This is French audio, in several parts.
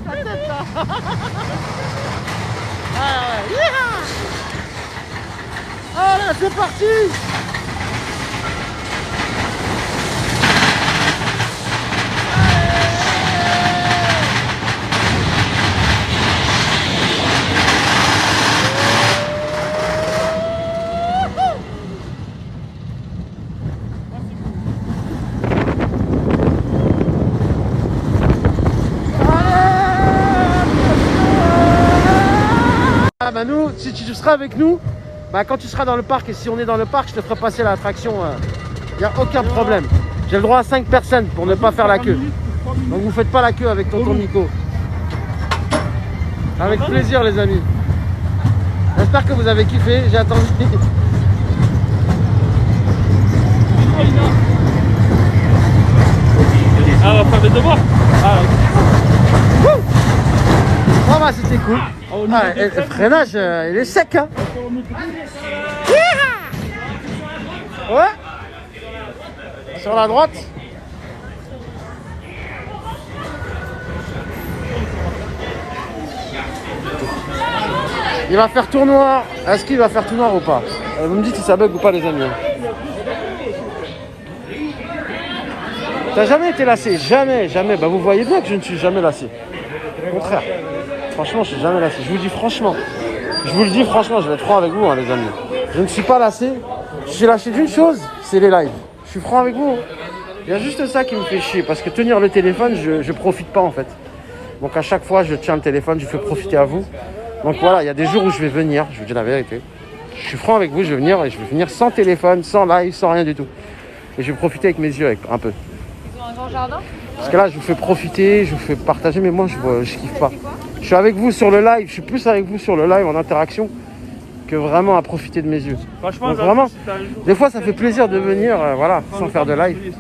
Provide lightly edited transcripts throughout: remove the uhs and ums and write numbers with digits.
sa tête là. Ah ouais, yeah. Allez, c'est parti. Ah bah nous, si tu seras avec nous, bah quand tu seras dans le parc et si on est dans le parc, je te ferai passer l'attraction. Il n'y a aucun problème. J'ai le droit à 5 personnes pour ne pas faire la queue. Donc vous faites pas la queue avec tonton Nico. Avec plaisir les amis. J'espère que vous avez kiffé, j'ai attendu. Ah, on va faire des devoirs. Ah, Oh bah c'était cool. Ah, et le freinage, il est sec hein. Ouais. Sur la droite. Il va faire tout noir. Est-ce qu'il va faire tout noir ou pas? Vous me dites si ça bug ou pas les amis. T'as jamais été lassé? Jamais, jamais. Bah vous voyez bien que je ne suis jamais lassé. Au contraire. Franchement, je suis jamais lassé. Je vous dis franchement. Je vous le dis franchement, je vais être franc avec vous hein, les amis. Je ne suis pas lassé. Je suis lâché d'une chose, c'est les lives. Je suis franc avec vous. Il y a juste ça qui me fait chier. Parce que tenir le téléphone, je profite pas en fait. Donc à chaque fois, je tiens le téléphone, je fais profiter à vous. Donc voilà, il y a des jours où je vais venir, je vous dis la vérité. Je suis franc avec vous, je vais venir et je vais venir sans téléphone, sans live, sans rien du tout. Et je vais profiter avec mes yeux un peu. Ils ont un grand jardin? Parce que là, je vous fais profiter, je vous fais partager, mais moi, je kiffe pas. Je suis avec vous sur le live, je suis plus avec vous sur le live en interaction que vraiment à profiter de mes yeux. franchement, Donc vraiment, des fois, ça fait plaisir de venir, voilà, sans faire de live.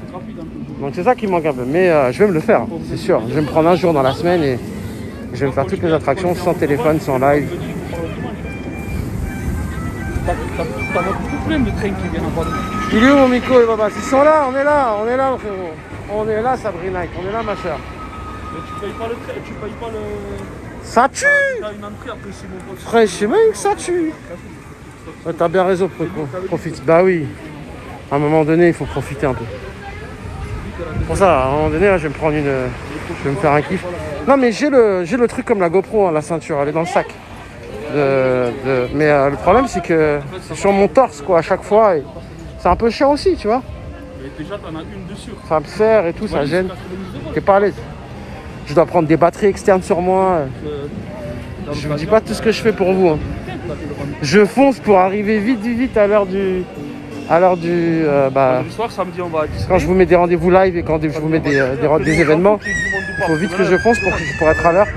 Donc c'est ça qui manque un peu. Mais je vais me le faire, c'est sûr. Je vais me prendre un jour dans la semaine et je vais me faire toutes les attractions sans téléphone, sans live. T'as beaucoup plein de trains qui viennent en bas de nous. Il est où mon Miko et Baba? Ils sont là, on est là frérot. On est là Sabrina, on est là ma chère. Mais tu payes pas le train, tu payes pas le... Ça tue! T'as une entrée après c'est mon pote. Frère, je sais même que ça tue. Ouais, t'as bien raison, profite. Bah oui, à un moment donné, il faut profiter un peu. Pour ça, à un moment donné, là, je vais me prendre une... Je vais me faire un kiff. Non mais j'ai le truc comme la GoPro, hein, la ceinture, elle est dans le sac. Mais le problème c'est que c'est sur mon torse quoi à chaque fois et c'est un peu chiant aussi tu vois. Mais déjà t'en as une dessus. Ça me serre et tout, ça gêne. T'es pas à l'aise. Je dois prendre des batteries externes sur moi. Je vous dis pas tout ce que je fais pour vous. Hein. Je fonce pour arriver vite à l'heure du... Le soir, samedi, on va à Disney. Quand je vous mets des rendez-vous live et quand je vous mets des événements, il faut vite que je fonce pour être à l'heure,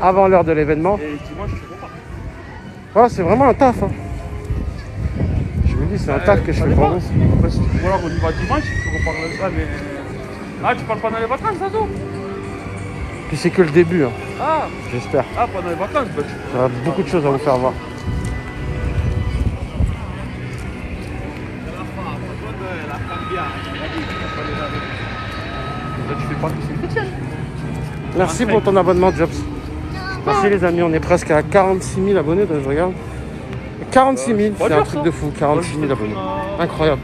avant l'heure de l'événement. Et dimanche, tu repars. Voilà, c'est vraiment un taf. Hein. Je vous dis, c'est un taf que je fais pour vous. Parce que voilà, on y va dimanche, tu repars le soir, mais... Ah, tu pars pendant les vacances, Zado? Puis c'est que le début, hein. Ah, J'espère. pendant les vacances, bah, J'aurai beaucoup de choses à vous faire voir. tu fais pas que c'est Merci pour ton abonnement, Jobs. Merci les amis, on est presque à 46 000 abonnés, donc je regarde. 46 000, c'est un truc de fou, 46 000 abonnés. Incroyable.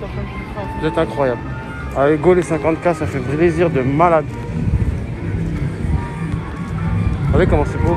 Vous êtes incroyable. Allez, go les 50K, ça fait plaisir de malade. Regardez comment c'est beau.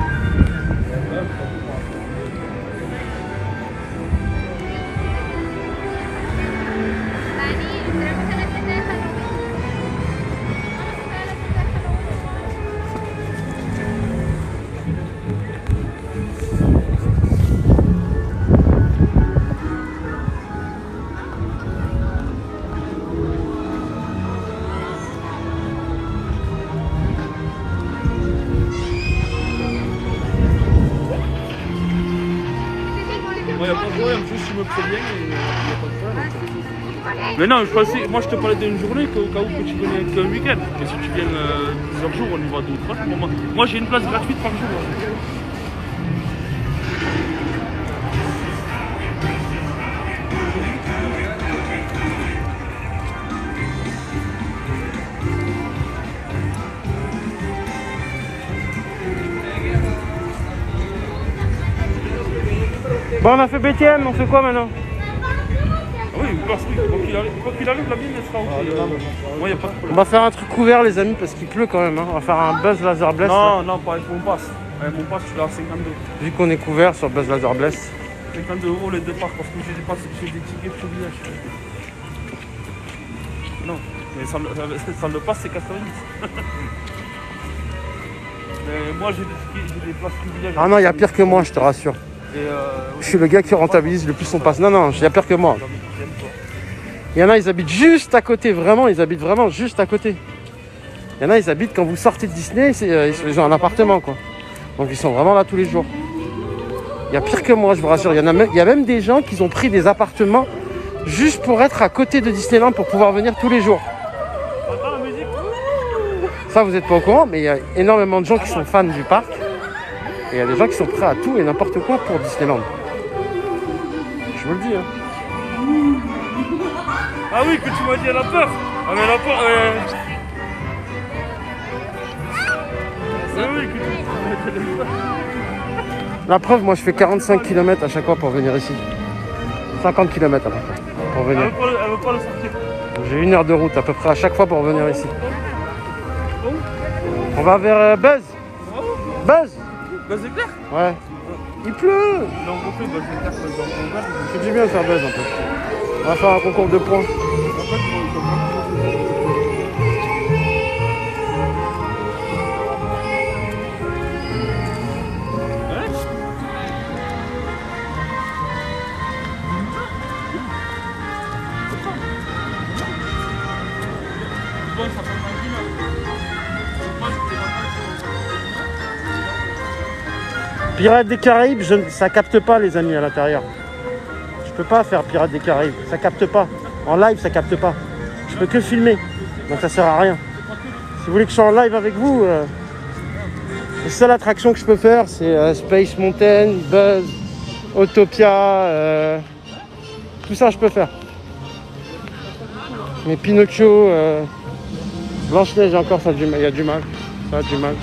Moi, il n'y a pas de problème, juste tu me préviens et il n'y a pas de problème. Mais non, moi je te parlais d'une journée qu'au cas où que tu venais qu'un week-end. Mais si tu viens plusieurs jours, on y va 2 ou 3 jours. Moi j'ai une place gratuite par jour. Bon, on a fait BTM, on fait quoi maintenant? Ah oui, quoi qu'il arrive, la mienne elle sera ok. Moi, y a pas de On problème. va faire un truc couvert, les amis, parce qu'il pleut quand même. Hein. On va faire un Buzz Laser Blast. Non, non, pas avec mon pass. Avec mon pass, tu l'as à 52. Vu qu'on est couvert sur Buzz Laser Blast. 52 € les départs parce que j'ai des tickets privilèges. Non, mais ça le passe, c'est 90. Mais moi, j'ai des places privilèges. Ah non, il y a pire que moi, je te rassure. Je suis le gars qui rentabilise le plus son pass. Non, non, il y a pire que moi. Il y en a, ils habitent juste à côté, vraiment, ils habitent vraiment juste à côté. Il y en a, ils habitent quand vous sortez de Disney, ils ont un appartement, quoi. Donc ils sont vraiment là tous les jours. Il y a pire que moi, je vous rassure. Il y a même des gens qui ont pris des appartements juste pour être à côté de Disneyland pour pouvoir venir tous les jours. Ça, vous n'êtes pas au courant, mais il y a énormément de gens qui sont fans du parc. Et il y a des gens qui sont prêts à tout et n'importe quoi pour Disneyland. Je vous le dis, hein. Ah oui, que tu m'as dit, elle a peur. Ah mais elle a peur. Ah oui, que tu m'as dit, elle a peur. La preuve, moi je fais 45 km à chaque fois pour venir ici. 50 km à peu près pour venir. Elle veut pas le sortir. J'ai 1 heure de route à peu près à chaque fois pour venir ici. On va vers Buzz. Buzz. Buzz éclair. Ouais. Il pleut. Non, on fait Buzz éclair, Buzz éclair. C'est du bien de faire Buzz un peu. On va faire un concours de points. Pirates des Caraïbes, ça capte pas les amis à l'intérieur. Je peux pas faire Pirates des Caraïbes, ça capte pas. En live, ça capte pas. Je peux que filmer, donc ça sert à rien. Si vous voulez que je sois en live avec vous, la seule attraction que je peux faire, c'est Space Mountain, Buzz, Autopia, tout ça je peux faire. Mais Pinocchio, Blanche-Neige encore, ça a du mal, il y a du mal. Ça a du mal.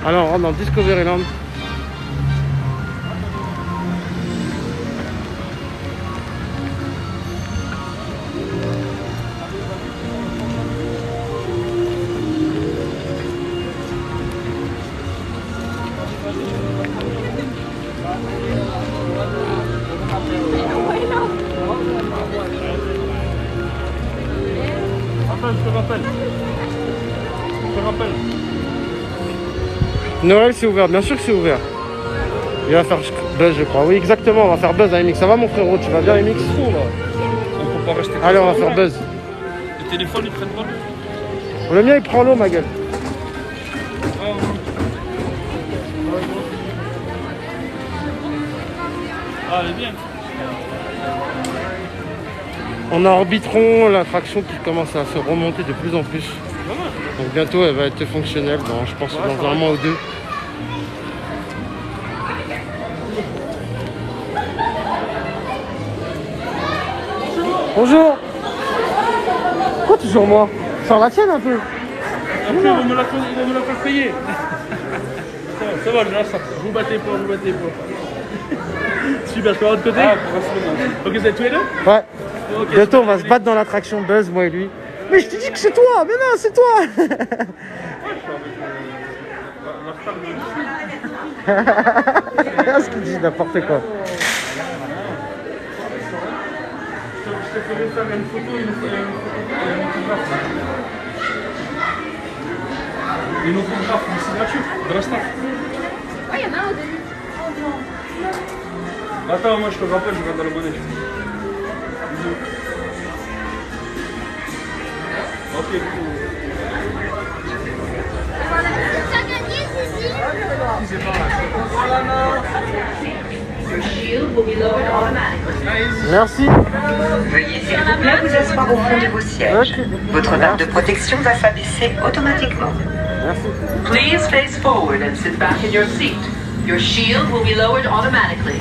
Alors on rentre dans Discoveryland. Je te rappelle. Noël c'est ouvert, bien sûr que c'est ouvert. Il va faire Buzz je crois. Oui exactement, on va faire Buzz à MX. Ça va mon frérot, tu vas bien MX? Trop là. On peut pas rester. Allez on va faire Buzz. Le téléphone il prenne pas l'eau. Le mien il prend l'eau ma gueule. Ah elle est bien. On a Orbitron, l'attraction qui commence à se remonter de plus en plus. Donc bientôt elle va être fonctionnelle, bon, je pense dans un mois ou deux. Bonjour. Pourquoi toujours moi? Sors la tienne un peu. Après ils vont me la faire payer. Ça va, je ça. Vous battez pas, Super, je peux avoir de côté? Ok, vous êtes tous les deux? Ouais. Okay, bientôt on va se battre dans l'attraction Buzz, moi et lui. Mais je te dis que c'est toi. Mais non, c'est toi. Ce qu'il dit n'importe quoi. Je te ferai faire une photo et une autographe, une signature de la staff. Ouais, il y en a un au début. Attends, moi je te rappelle, je rentre dans le bonnet. Ok, cool. Merci. Veuillez s'il vous plaît vous asseoir au fond de vos sièges. Votre barre de protection va s'abaisser automatiquement. Merci. Please face forward and sit back in your seat. Your shield will be lowered automatically.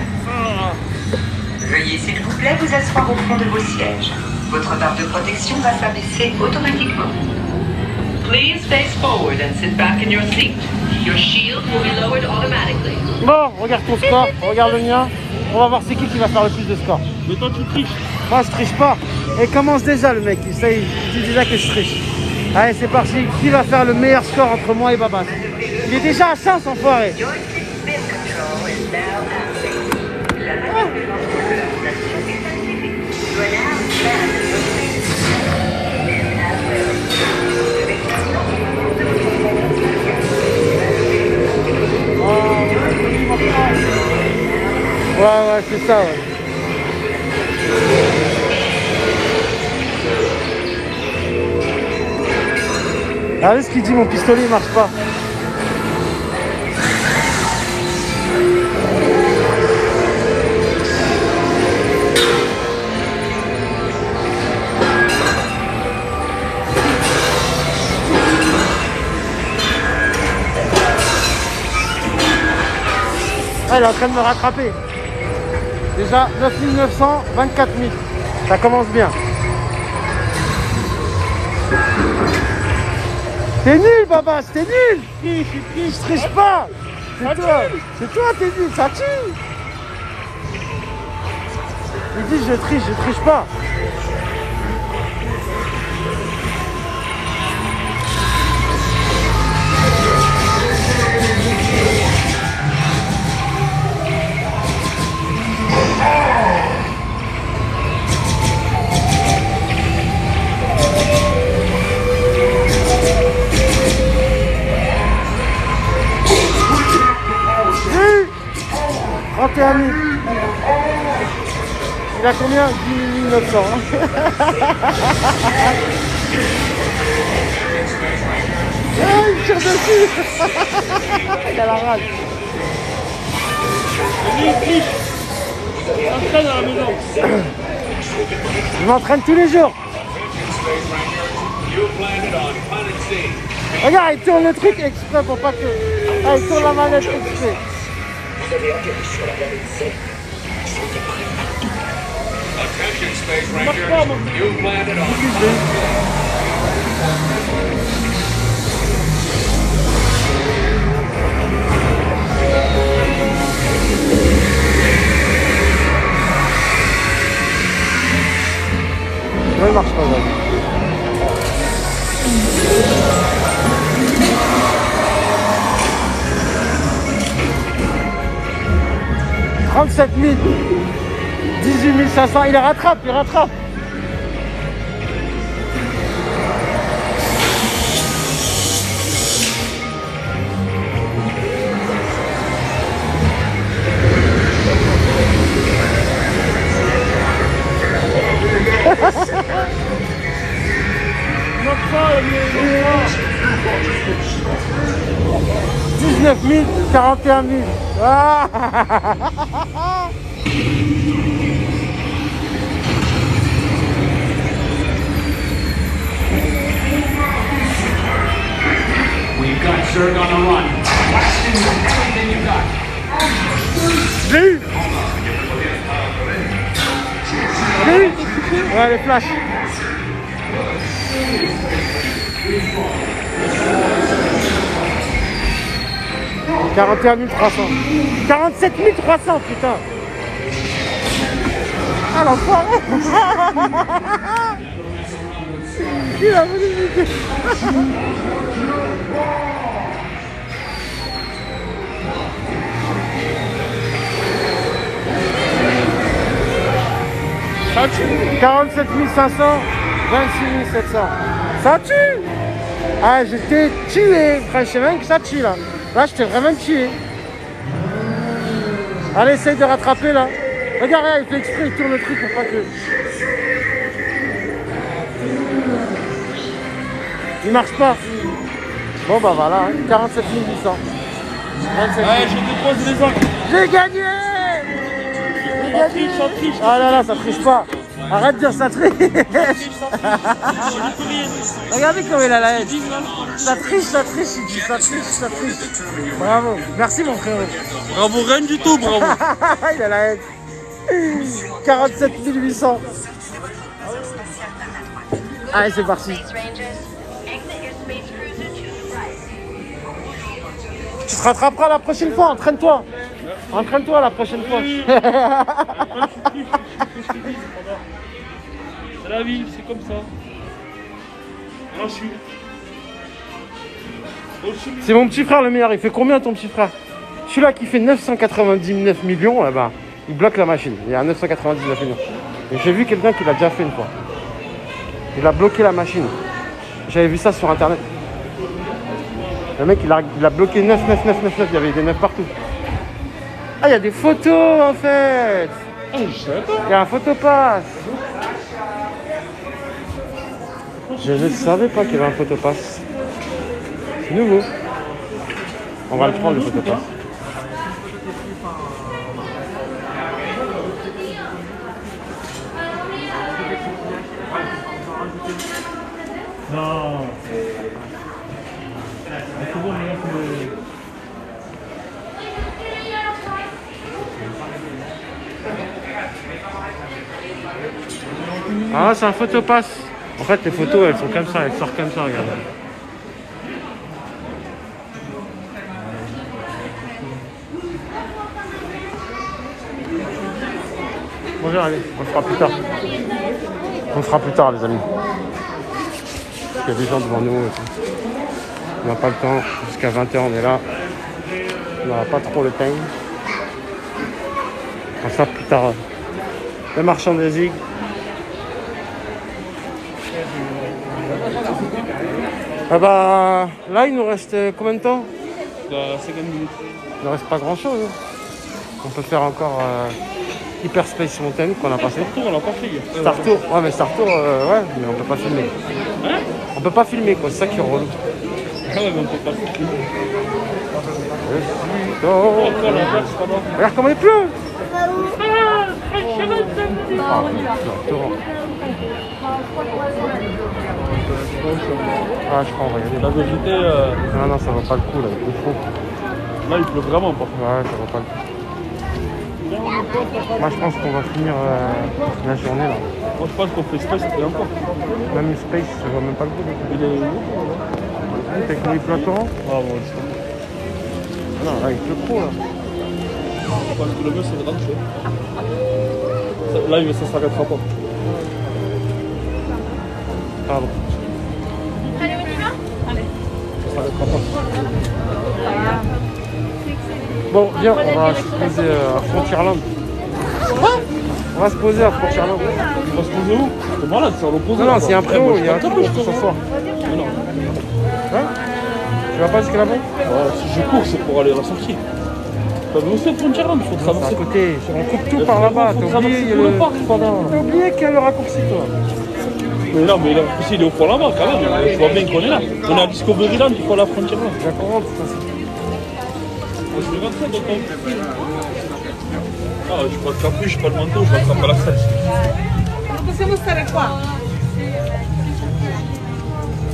Veuillez s'il vous plaît vous asseoir au fond de vos sièges. Votre barre de protection va s'abaisser automatiquement. Please face forward and sit back in your seat. Your shield will be lowered automatically. Bon, regarde ton score, regarde le mien. On va voir c'est qui va faire le plus de score. Mais toi, tu triches. Moi, je triche pas. Et commence déjà, le mec. Ça, il dit déjà que je triche. Allez, c'est parti. Qui va faire le meilleur score entre moi et Babas? Il est déjà à 5, enfoiré. Ouais, c'est ça, ouais. Regardez ce qu'il dit, mon pistolet il marche pas. Ah, il est en train de me rattraper. Déjà 9900, 24 000. Ça commence bien. T'es nul, Babas, t'es nul. Je triche pas. C'est toi, t'es nul, ça tue. Il dit je triche pas. Oui. 31 000. Il a combien? 10 900. Ah, il tire dessus. Il a la rage. Il triche. Il s'entraîne à la maison. Je m'entraîne tous les jours. Regarde, il tourne le truc exprès pour pas que... Ah, il tourne la manette exprès. Attention, Space Ranger. You've landed on Non, il marche pas, là. « 37 000, 18 500, il rattrape. Knock pas, il 19 000, 41 000. Ah. We've got Zerg on the run. Blasting with everything you got. Je l'ai eu. Ouais, les flashs. « 41 300. 47 300, putain. Ah, l'enfoiré. Il a voulu niquer. Ça tue. 47 500, 26 700. Ça tue. Ah, j'étais tué. Frère, je sais même que ça tue là. Là, je t'ai vraiment tué. Allez, essaye de rattraper là. Regarde, il fait exprès, il tourne le truc pour pas que... Il marche pas. Bon bah voilà, 47 800. 27 000. Ouais, je dépose les angles. J'ai gagné. Ça triche. Ah là là, ça triche pas. Arrête de dire ça triche. Regardez comment il a la haine. Ça triche, il dit ça triche. Bravo. Merci mon frérot. Bravo, rien du tout, bravo. Il a la haine. 47 800. Allez, c'est parti. Tu te rattraperas la prochaine fois, entraîne-toi. Entraîne-toi la prochaine fois. Oui. C'est la vie, c'est comme ça. Moi, je suis. C'est mon petit frère le meilleur. Il fait combien ton petit frère? Celui-là qui fait 999 millions, eh ben, il bloque la machine. Il est à 999 millions. Et j'ai vu quelqu'un qui l'a déjà fait une fois. Il a bloqué la machine. J'avais vu ça sur internet. Le mec, il a bloqué 9. Il y avait des 9 partout. Ah, il y a des photos en fait. Ah, je savais pas. Il y a un photopass. Je ne savais pas qu'il y avait un photopass. C'est nouveau. On va le prendre le photopass. Non. C'est bon, mais là, Ah, c'est un photopass. En fait, les photos, elles sont comme ça, elles sortent comme ça, regarde. Bonjour, allez, on le fera plus tard. On le fera plus tard, les amis. Parce qu'il y a des gens devant nous et tout. On n'a pas le temps. Jusqu'à 20h, on est là. On n'aura pas trop le temps. On fera plus tard. Le marchand des zig. Ah bah, là, il nous reste combien de temps? 50 minutes. Il ne reste pas grand chose. On peut faire encore Hyperspace Mountain qu'on a passé. Star Tour, on l'a pas fait. Star Tour, ouais, mais Star Tour, ouais, mais on peut pas filmer. Hein? On peut pas filmer, quoi, c'est ça qui est relou. Ah ouais, mais on peut pas faire. Oh, regarde comment il pleut! Ah, torrent. Ah, je crois, on va y aller. La vérité, Non, ça vaut pas le coup, là, il pleut trop. là, il pleut vraiment pas. Ouais, ça vaut pas le coup. Moi, je pense qu'on va finir la journée, là. Moi, je pense qu'on fait Space et encore. Même Space, ça vaut même pas le coup. Il est où? T'as qu'il pleut à torrent? Ah bon, c'est Non, là, il pleut trop, là. parce que le mieux, c'est de rentrer. Là, ça s'arrêtera pas. Pardon. Allez, on y va? Allez. Ça s'arrêtera pas. Bon, viens, on va se poser à Frontierland. On va se poser à Frontierland. On va se poser où? C'est malade, c'est à l'opposé. Non, c'est un préau, il y a un truc truc pour s'asseoir. Non. Hein? Tu vas pas jusqu'à là-bas? Si je cours, c'est pour aller à la sortie. T'as vu aussi à Frontierland, il faut C'est à traverser. côté, on coupe tout par là-bas. T'as oublié tout le parc pendant. T'as oublié qu'il y a le raccourci, toi. Mais non, mais il est au fond là-bas quand même. Je vois bien qu'on est là. On est à Discoveryland, il faut aller à Frontierland. D'accord, de toute façon. Je vais rentrer dans ton. Ah, je prends le capuche, je prends le manteau, je rattrape à la selle. Possiamo stare qua.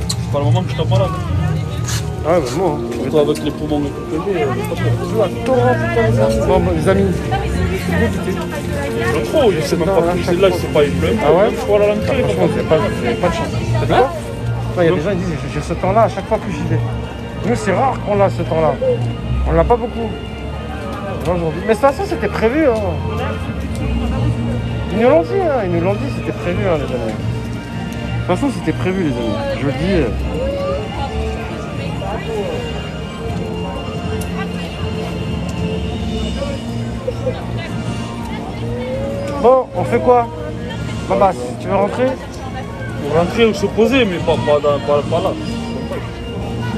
C'est pas le moment que je t'en parle. Ah ouais, bah moi. Toi avec les poumons et tout le Bon, bah, les amis. Le trop, je sais même pas plus. C'est là, je sais pas, il pleut. Ah ouais? Je suis à l'entrée. Franchement, vous n'avez pas de chance. T'as dit quoi? Il y a des gens qui disent j'ai ce temps-là à chaque fois que j'y vais. Nous, c'est rare qu'on a ce temps-là. On l'a pas beaucoup. Aujourd'hui. Mais de toute façon, c'était prévu. Hein. Ils nous l'ont dit, c'était prévu, hein, les amis. De toute façon, c'était prévu, les amis. Je le dis. Bon, on fait quoi? Babas, tu veux rentrer? Pour rentrer ou se poser, mais pas là.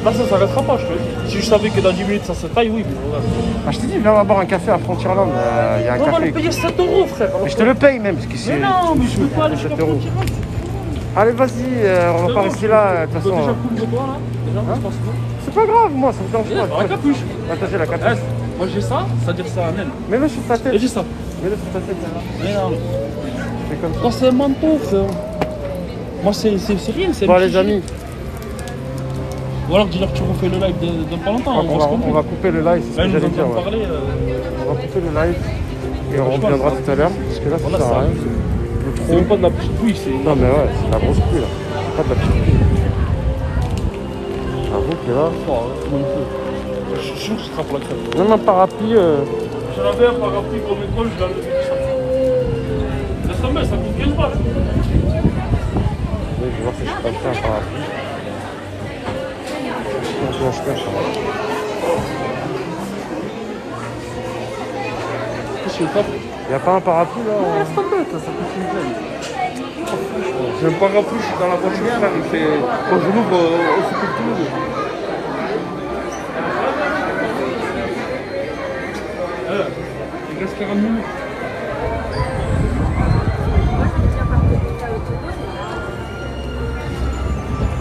Là, ça s'arrêtera pas, je te dis. Si je savais que dans 10 minutes ça se taille, oui, mais voilà. Ah, je t'ai dit, viens, on va boire un café à Frontierland. Il y a un On va café. le payer 7 €, frère. Mais je te le paye même, parce que c'est. Mais non, mais je peux pas aller jusqu'à 7 €. Frontierland. Allez, vas-y, on va pas rester là, de toute Tu peux façon. déjà couvrir toi là? Déjà, ça se passe quoi? C'est pas grave, moi, ça me dérange Viens, pas. la capuche. Attachez la capuche. Moi j'ai ça, c'est-à-dire ça en elle. Mets-le sur ta Et tête. j'ai ça. Mets-le sur ta tête. Mais non. C'est comme ça. Toi, c'est un manteau, frère. Moi, c'est rien, c'est Bon, un les petit amis, Ou alors dis-leur que tu refais le live dans pas longtemps. on va couper le live, c'est ce Là, que ils nous j'allais dire. entendent Ouais. parler. On va couper le live et on reviendra tout à l'heure, parce que là, ça Voilà, sert à ça. rien. C'est même pas de la petite pluie, c'est. Non, mais ouais, c'est la grosse pluie là. C'est pas de la petite pluie. J'avoue que là, Oh, comment il fait. Je suis sûr que ce sera pour la crème. même un parapluie, J'en avais un parapluie comme école, je l'ai enlevé tout ça. Laisse tomber, ça coûte 15 balles. Je vais voir si je peux acheter un parapluie. Je vais acheter un parapluie. Qu'est-ce que c'est? Il n'y a pas un parapluie là? Laisse tomber, ça coûte une blague. J'ai un parapluie, je suis dans la voiture, frère, il fait... Quand je l'ouvre, on se coupe tout le monde. Il reste 40 minutes.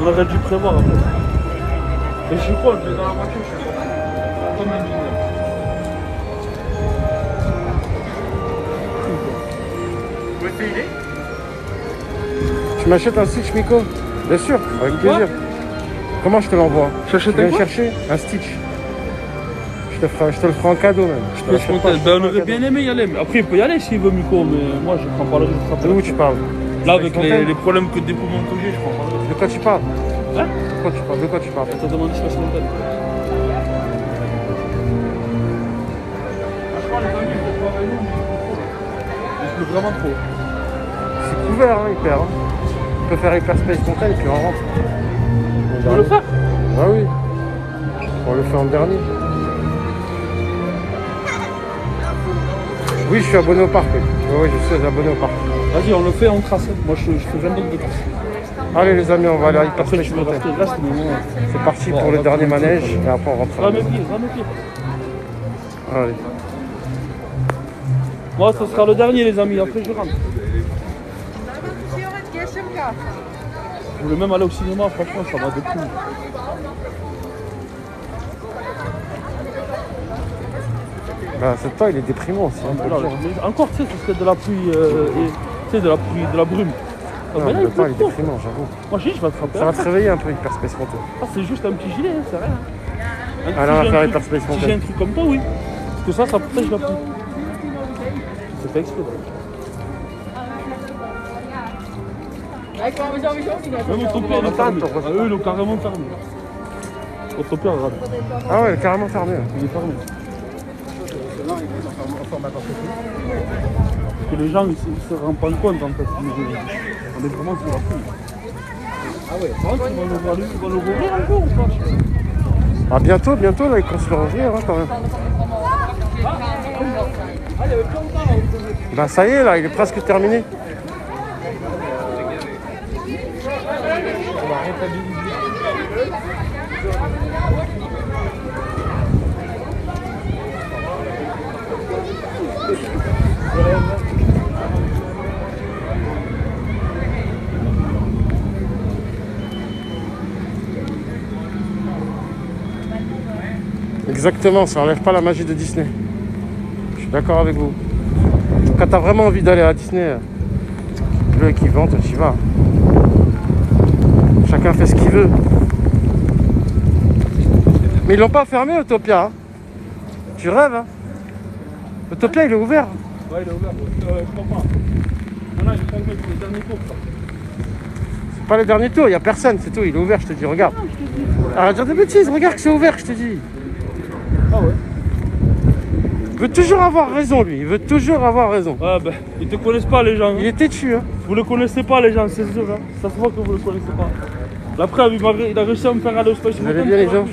On aurait dû prévoir après. Et je suis quoi, je vais dans la voiture, je suis quoi. Comme un business. Vous pouvez payer? Tu m'achètes un Stitch, Miko? Bien sûr, avec plaisir. Comment je te l'envoie? Tu achètes viens quoi? chercher un Stitch. Je te le ferai en cadeau même. Je te l'achète pas, je te Ben, le on ferai en aurait cadeau. bien aimé y aller. Mais après, il peut y aller s'il veut, Miko, mais moi, je prends pas le risque. De où tu parles? Là, avec Space les problèmes que des poumons que j'ai, je prends pas le risque. De quoi tu parles? Hein? De quoi tu parles? De quoi tu parles? T'as demandé Space Mountain. Franchement, les amis, je pas avec nous, mais il pleut vraiment trop. C'est couvert, hein, hyper. Hein. On peut faire Hyperspace Mountain et puis on rentre. On peut le faire? Ah oui. On le fait en dernier. Oui, je suis abonné au parc. Oui, je suis abonné au parc. Vas-y, on le fait, on trace. Moi, je fais 20 de trace. Allez les amis, on va aller à Après, Hyperspace tu peux Mountain. rester là, c'est le moment. C'est parti Bon, pour on le va dernier prendre- manège et après on rentre à la Va mes maison. pieds, va mes pieds. Allez. Moi, ce sera le dernier, les amis. Après, je rentre. Je voulais même aller au cinéma, franchement, ça va de coup. Bah, ce temps il est déprimant aussi. Hein, Là, mais encore, tu sais, ce serait de la pluie, tu sais, de la pluie, de la brume. Ah, non, mais là, le il temps pleut il est trop. déprimant, j'avoue. Moi, je dis, je vais attraper. Ça va te réveiller un peu Hyperspace Mountain. Ah, c'est juste un petit gilet, hein, c'est rien. Allez, on va Si j'ai faire un Hyperspace truc- Si Mountain. j'ai un truc comme toi, oui. Parce que ça protège la pluie. C'est pas exprès. Même ton père, il est fermé. Ah, eux, ils l'ont carrément fermé. Votre père, regarde. Ah ouais, carrément fermé. Il est fermé. Parce que les gens, ils se rendent pas compte, en fait. On est vraiment sur la pluie. Ah ouais, tu vas le rouvrir un peu ou pas? Ah bientôt, là ils commencent à le rouvrir hein, quand même. Bah ça y est là, il est presque terminé. Exactement, ça enlève pas la magie de Disney. Je suis d'accord avec vous. Quand t'as vraiment envie d'aller à Disney, le qui vente, tu y vas. Chacun fait ce qu'il veut. Mais ils l'ont pas fermé Autopia. Hein. Tu rêves hein. Autopia il est ouvert. Ouais, il est ouvert. Je comprends. Maintenant, il faut mettre les derniers tours. Ça. C'est pas les derniers tours, il y a personne, c'est tout, il est ouvert, je te dis, regarde. Arrête de dire des bêtises, regarde que c'est ouvert, je te dis. Ah ouais. Il veut toujours avoir raison lui, il veut toujours avoir raison. Ouais, ben, ils te connaissent pas, les gens. Hein. Il est têtu hein. Vous le connaissez pas, les gens, c'est sûr. Hein. Ça se voit que vous le connaissez pas. La preuve, il a réussi à me faire aller au Space Vous allez Mountain. bien les gens?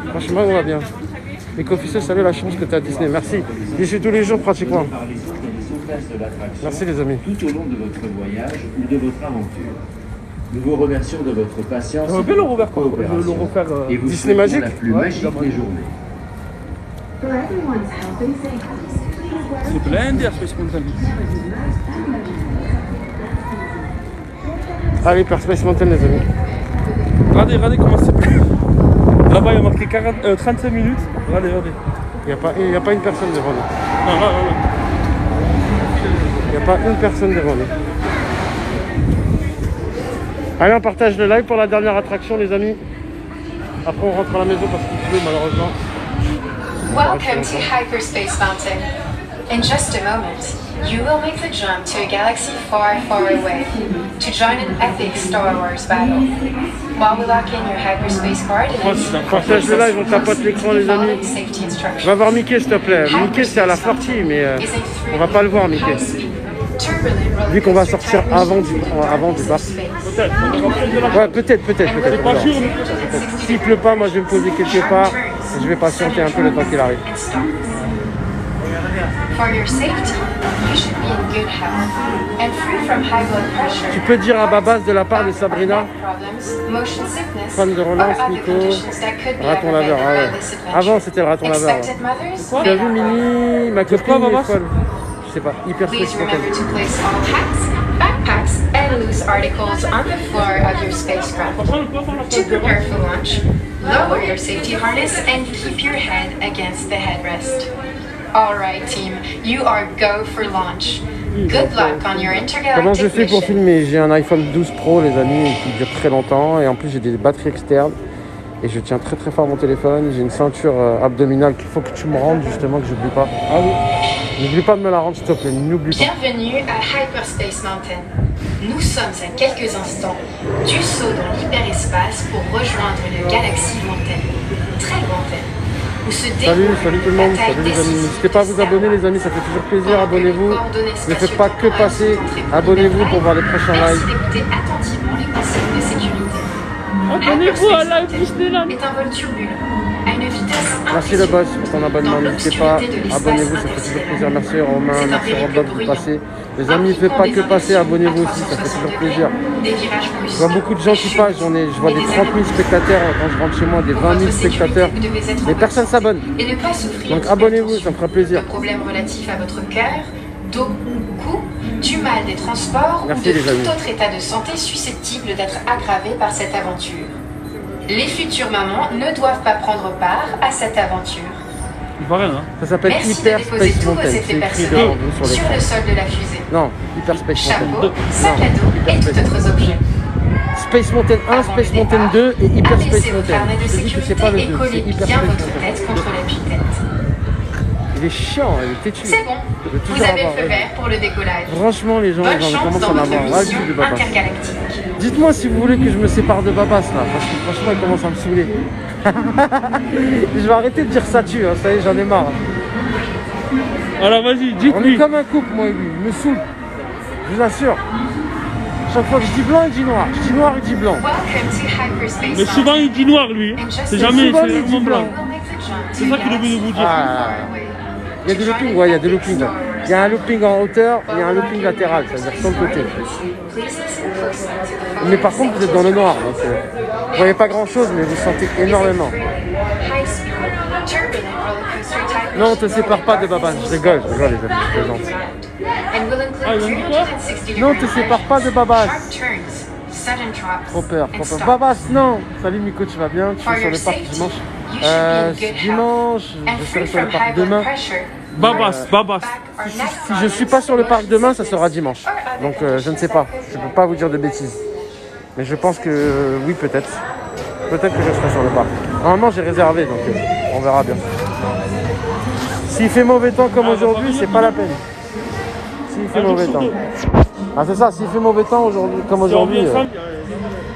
Franchement on va bien. Les officiers, salut la chance que tu as à Disney, merci. J'y suis tous les jours pratiquement. Par les autres des sauvetasses de l'attraction Merci les amis. tout au long de votre voyage ou de votre aventure. Nous vous remercions de votre patience J'aimerais et bien de le refaire, votre quoi. Je veux le coopération. refaire. Et vous Disney souhaitons Magic la plus Ouais, magique évidemment. des journées. C'est blindé à Space Mountain. Allez, Hyperspace Mountain les amis. Regardez comment c'est blindé. Là-bas, il y a marqué 35 minutes. Regardez. Il n'y a pas une personne devant nous. Non. Il n'y a pas une personne devant nous. Allez, on partage le live pour la dernière attraction les amis. Après on rentre à la maison parce qu'il pleut malheureusement. Welcome to Hyperspace Mountain. In just a moment, you will make the jump to a galaxy far, far away to join an epic Star Wars battle. While we lock in your hyperspace card and Partage le live, on tapote l'écran les follow amis. the safety instructions. Va voir Mickey s'il te plaît. Mickey c'est à la sortie mais on va pas le voir Mickey. Vu qu'on va sortir avant du bar. Ouais peut-être. C'est pas sûr. S'il pleut pas, moi je vais me poser quelque part. Je vais patienter un peu le temps qu'il arrive. For your safety, you should be in good health and free from high blood pressure. Tu peux dire à Babas de la part de Sabrina, Problems, motion sickness, fan de relance, or other Nico, conditions that could be raton laveur. Ah aggravated ouais. by this adventure. Avant c'était le raton laveur. Ouais. Expected mothers, Tu as vu Mini, ma copine Babas est folle. Je sais pas, hyper please spécial. remember to place all hats, backpacks, and loose articles on the floor of your spacecraft. To prepare for launch, lower your safety harness and keep your head against the headrest. Alright team, you are go for launch. Good luck on your Comment je intergalactic fais pour mission. filmer? J'ai un iPhone 12 Pro les amis qui dure très longtemps et en plus j'ai des batteries externes et je tiens très fort mon téléphone. J'ai une ceinture abdominale qu'il faut que tu me rendes justement que j'oublie pas. Ah oui. N'oublie pas de me la rendre s'il te plaît, n'oublie pas. Bienvenue à Hyperspace Mountain. Nous sommes à quelques instants du saut dans l'hyperespace pour rejoindre une galaxie lointaine, très lointaine, où se Salut déroule tout le une monde, bataille salut les amis. décisive N'hésitez pas à vous abonner les amis, ça fait toujours plaisir, abonnez-vous. Ne faites pas que passer, abonnez-vous pour voir les prochains Merci lives. d'écouter attentivement les consignes de sécurité. Abonnez-vous à Live Hyperspace Disneyland. est un vol turbulent, à une vitesse Merci le boss pour ton abonnement, dans n'hésitez pas, l'obscurité de l'espace abonnez-vous, ça fait interstellaire. toujours plaisir. Merci Romain, C'est un merci périple Roblox de bruyant. passer. Les amis, faites pas que passer, abonnez-vous aussi, ça fait toujours plaisir. Des virages Je brusques, vois beaucoup de gens qui des passent, chutes je vois et des des 30 000 spectateurs quand je rentre chez moi, des 20 000 Pour votre sécurité, spectateurs. vous devez être Mais en personne bonne s'abonne. santé et ne pas souffrir Donc de abonnez-vous, hypertension, ça me fera plaisir. de problèmes relatifs à votre cœur, dos, cou, du mal des transports Merci, ou de les amis. tout autre état de santé susceptible d'être aggravé par cette aventure. Les futures mamans ne doivent pas prendre part à cette aventure. Il va rien, hein. Ça s'appelle Merci de Hyper déposer Space tous vos Mountain, c'est effets écrit personnels devant vous sur sur l'écran. le sol de la fusée. Non, Hyper Space Chapeau, Mountain 2. sac à Non, dos et Hyper tout Space. autres objets. Space Mountain 1, Avant Space le Mountain départ, 2 et Hyper abaissez Space vos Mountain. carnets de Je te dis que sécurité c'est pas le et 2, collez c'est Hyper bien Space votre Mountain. tête contre l'appui-tête. Il est chiant, il est têtu. C'est bon, Je veux vous toujours avez le avoir, feu ouais. vert pour le décollage. Franchement, les gens, Bonne ils chance commencent dans à en votre avoir ras le mission cul de Babas. intergalactique. Dites-moi si vous voulez que je me sépare de Babas là, parce que franchement, il commence à me saouler. Je vais arrêter de dire ça tue, hein, ça y est, j'en ai marre. Alors vas-y, On est dites-lui. comme un couple, moi et lui, il me saoule. Je vous assure. Chaque fois que je dis blanc, il dit noir. Je dis noir, il dit blanc. Welcome to Hyperspace Mais souvent il dit noir lui. C'est jamais, souvent, c'est il dit vraiment blanc. blanc. C'est ça qu'il est obligé de vous dire. Ah. Il y a des loopings, ouais, il y a des loopings. Ouais. Il y a un looping en hauteur, il y a un looping latéral, c'est-à-dire sur le côté. Mais par contre, vous êtes dans le noir, donc vous voyez pas grand-chose, mais vous sentez énormément. Non, on te sépare pas de Babas, je rigole les amis, je plaisante. Non, on te sépare pas de Babas. Trop peur, trop peur. Babas, non. Salut Miko, tu vas bien? Tu es sur le parc dimanche? Dimanche, je serai sur le parc demain. Babas, Babas. Si je suis pas sur le parc demain, ça sera dimanche. Donc je ne sais pas, je peux pas vous dire de bêtises. Mais je pense que oui, peut-être. Peut-être que je serai sur le parc. Normalement, j'ai réservé, donc on verra bien. S'il fait mauvais temps comme aujourd'hui, c'est pas la peine. S'il fait mauvais temps. Ah c'est ça, s'il fait mauvais temps aujourd'hui, comme aujourd'hui.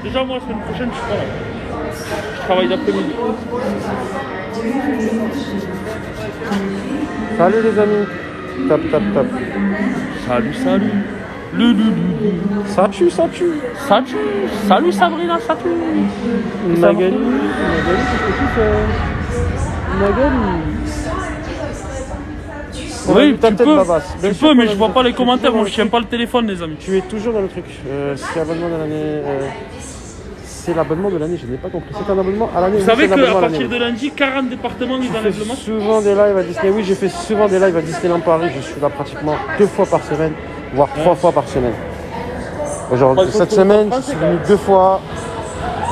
Déjà moi la semaine prochaine je suis pas là. Je travaille d'après-midi. Salut les amis. Top, top, top. Salut, salut. Le. Ça tue, ça tue. Salut. Salut Sabrina, salut. Magali, qu'est-ce que tu fais? Magali. Oui, Ta tu tête, peux, Babas. Bien tu sûr peux, mais qu'on a je vois vu pas ça. les commentaires, moi je tiens pas le téléphone les amis. Tu es toujours dans le truc. C'est l'abonnement de l'année. C'est l'abonnement de l'année, je n'ai pas compris. C'est un abonnement à l'année. Vous savez qu'à partir de lundi, 40 départements ils enlèvent le match. Souvent des lives à Disney. Oui, j'ai fait souvent des lives à Disneyland Paris. Je suis là pratiquement 2 fois par semaine, voire 3 fois par semaine. Aujourd'hui, cette semaine, je suis venu 2 fois.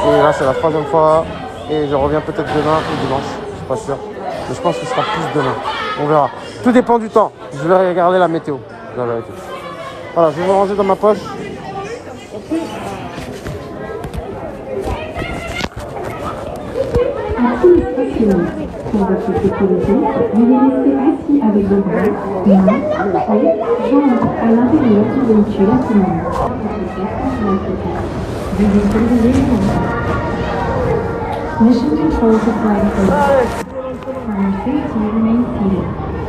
Et là, c'est la 3e fois. Et je reviens peut-être demain ou dimanche. Je suis pas sûr. Mais je pense que ce sera plus demain. On verra. Tout dépend du temps. Je vais regarder la météo. La vérité. Voilà, je vais me ranger dans ma poche. Pour votre sécurité, veuillez rester assis avec vos bras, mains, pieds, jambes à l'intérieur du véhicule à ce moment. Veuillez surveiller les contrôles. Mission control to flight crew. For your safety, remain seated.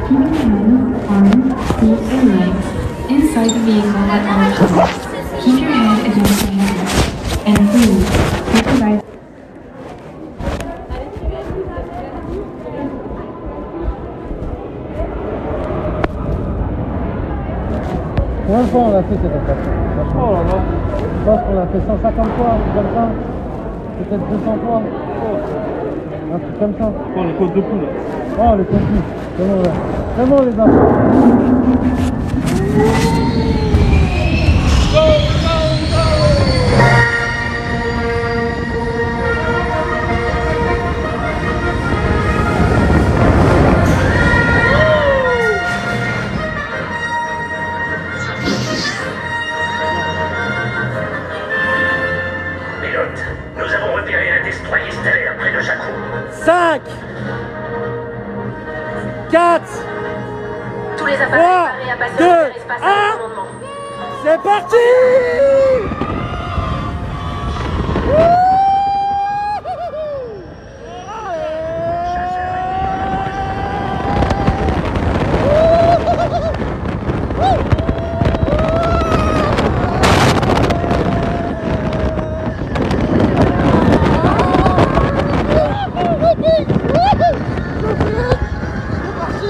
Keep your hands, arms, feet, and legs inside the vehicle at all times. Keep your head against the handle. And please, keep your eyes. Combien de fois on a fait cette attraction? Franchement, là, non? Je pense qu'on a fait 150 fois, un truc comme ça. Peut-être 200 fois. Un truc comme ça. Oh, les côtes de poule. Oh, les conflits. C'est bon, les enfants. Pilote, nous avons repéré un destroyer stellaire près de Jakku. 5 4 Tous les appareils 3 préparés à passer 2 à l'espace 1 avec commandement. C'est parti.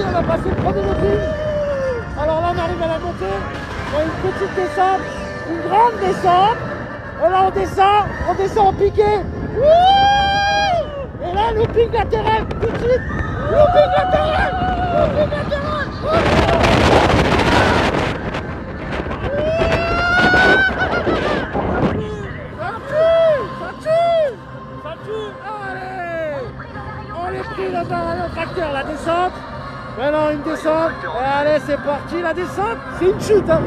On a passé le premier meeting. Alors là on arrive à la montée, il y a une petite descente, une grande descente, et là on descend en piqué. Wouh! Et là looping latéral, tout de suite, looping latéral, looping latéral. Ça tue, allez, on est pris dans un tracteur, la descente. Maintenant une descente, allez c'est parti, la descente, c'est une chute hein.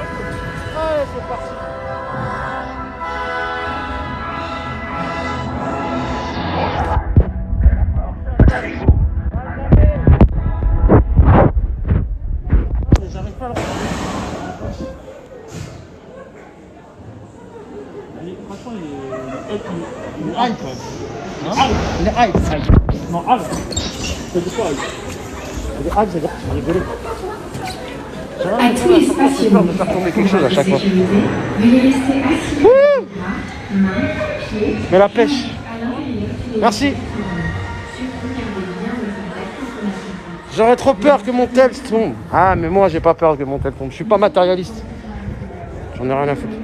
Allez c'est parti. Franchement, il est hype. Il est hype. Non, hype. C'est de quoi hype? Il est hype, c'est-à-dire que tu rigoles. À tous les stationnements de faire tomber quelque chose à chaque fois. veuillez rester assis. Mains, pieds. Mais la pêche. Merci. J'aurais trop peur que mon tel tombe. Ah mais moi j'ai pas peur que mon tel tombe. Je suis pas matérialiste. J'en ai rien à foutre.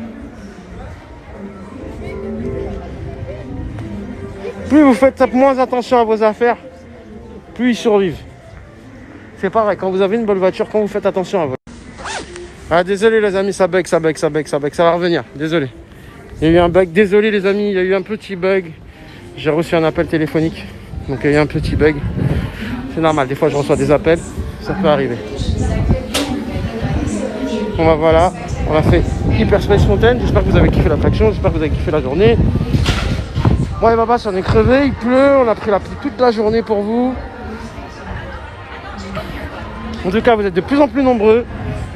Plus vous faites moins attention à vos affaires, plus ils survivent. C'est pareil, quand vous avez une bonne voiture, quand vous faites attention à votre... Ah désolé les amis, ça bug, ça va revenir, désolé. Il y a eu un bug, désolé les amis, il y a eu un petit bug. J'ai reçu un appel téléphonique, donc il y a eu un petit bug. C'est normal, des fois je reçois des appels, ça peut arriver. Bon bah voilà, on a fait Hyper Space Mountain, j'espère que vous avez kiffé l'attraction, j'espère que vous avez kiffé la journée. Moi et Babas on est crevés, il pleut, on a pris la pluie toute la journée pour vous. En tout cas vous êtes de plus en plus nombreux.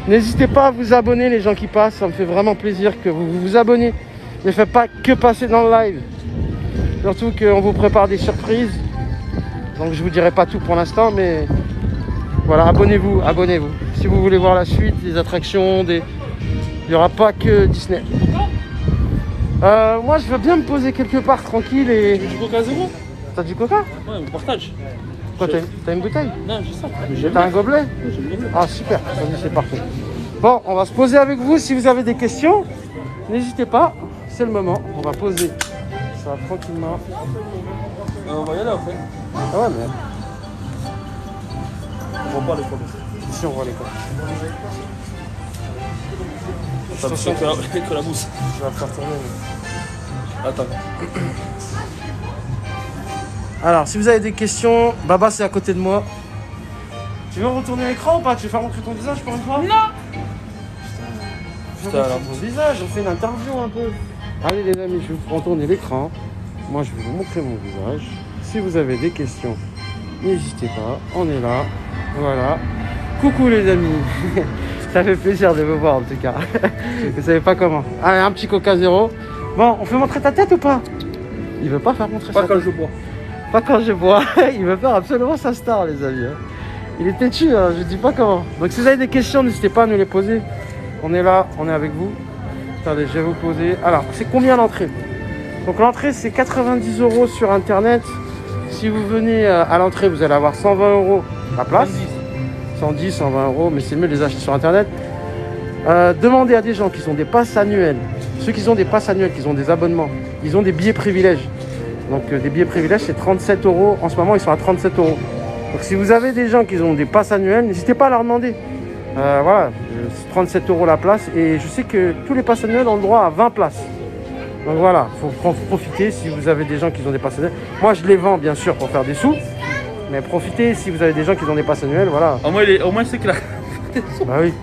N'hésitez pas à vous abonner les gens qui passent, ça me fait vraiment plaisir que vous vous abonnez. Ne faites pas que passer dans le live. Surtout qu'on vous prépare des surprises. Donc je vous dirai pas tout pour l'instant, mais voilà, abonnez-vous. Si vous voulez voir la suite, des attractions, il n'y aura pas que Disney. Moi je veux bien me poser quelque part tranquille et... Du coca zéro? T'as du coca? Ouais, on partage. Quoi, t'as une bouteille? Non, j'ai ça. T'as un gobelet? Oui, j'ai le gobelet. Ah super, vas-y, c'est parfait. Bon, on va se poser avec vous. Si vous avez des questions, n'hésitez pas, c'est le moment. On va poser ça tranquillement. On va y aller après. Ah ouais, mais On voit pas les problèmes. ici on voit les quoi. Attention que la mousse. Je vais la faire tourner. mais- Attends. Alors, si vous avez des questions, Baba c'est à côté de moi. Tu veux retourner l'écran ou pas? Tu veux faire montrer ton visage pour une fois? Non. Putain, alors. Mon visage, on fait une interview un peu. Allez les amis, je vais vous tourner l'écran. Moi je vais vous montrer mon visage. Si vous avez des questions, n'hésitez pas, on est là. Voilà. Coucou les amis. Ça fait plaisir de vous voir en tout cas. Vous savez pas comment. Allez, un petit Coca zéro. Bon, on fait montrer ta tête ou pas? Il veut pas faire montrer sa tête. Pas quand je bois. Pas quand je bois. Il veut faire absolument sa star les amis. Il est têtu, hein, je dis pas comment. Donc si vous avez des questions, n'hésitez pas à nous les poser. On est là, on est avec vous. Attendez, je vais vous poser. Alors, c'est combien l'entrée? Donc l'entrée c'est 90 € sur internet. Si vous venez à l'entrée, vous allez avoir 120 € la place. 110, 120 €, mais c'est mieux de les acheter sur internet. Demandez à des gens qui ont des passes annuelles. Ceux qui ont des passes annuelles, qui ont des abonnements, ils ont des billets privilèges. Donc des billets privilèges, c'est 37 €. En ce moment, ils sont à 37 €. Donc si vous avez des gens qui ont des passes annuelles, n'hésitez pas à leur demander. Voilà, c'est 37 € la place. Et je sais que tous les passes annuelles ont le droit à 20 places. Donc voilà, il faut profiter si vous avez des gens qui ont des passes annuelles. Moi, je les vends bien sûr pour faire des sous. Mais profitez si vous avez des gens qui ont des passes annuelles, voilà. Au moins c'est clair. Bah oui.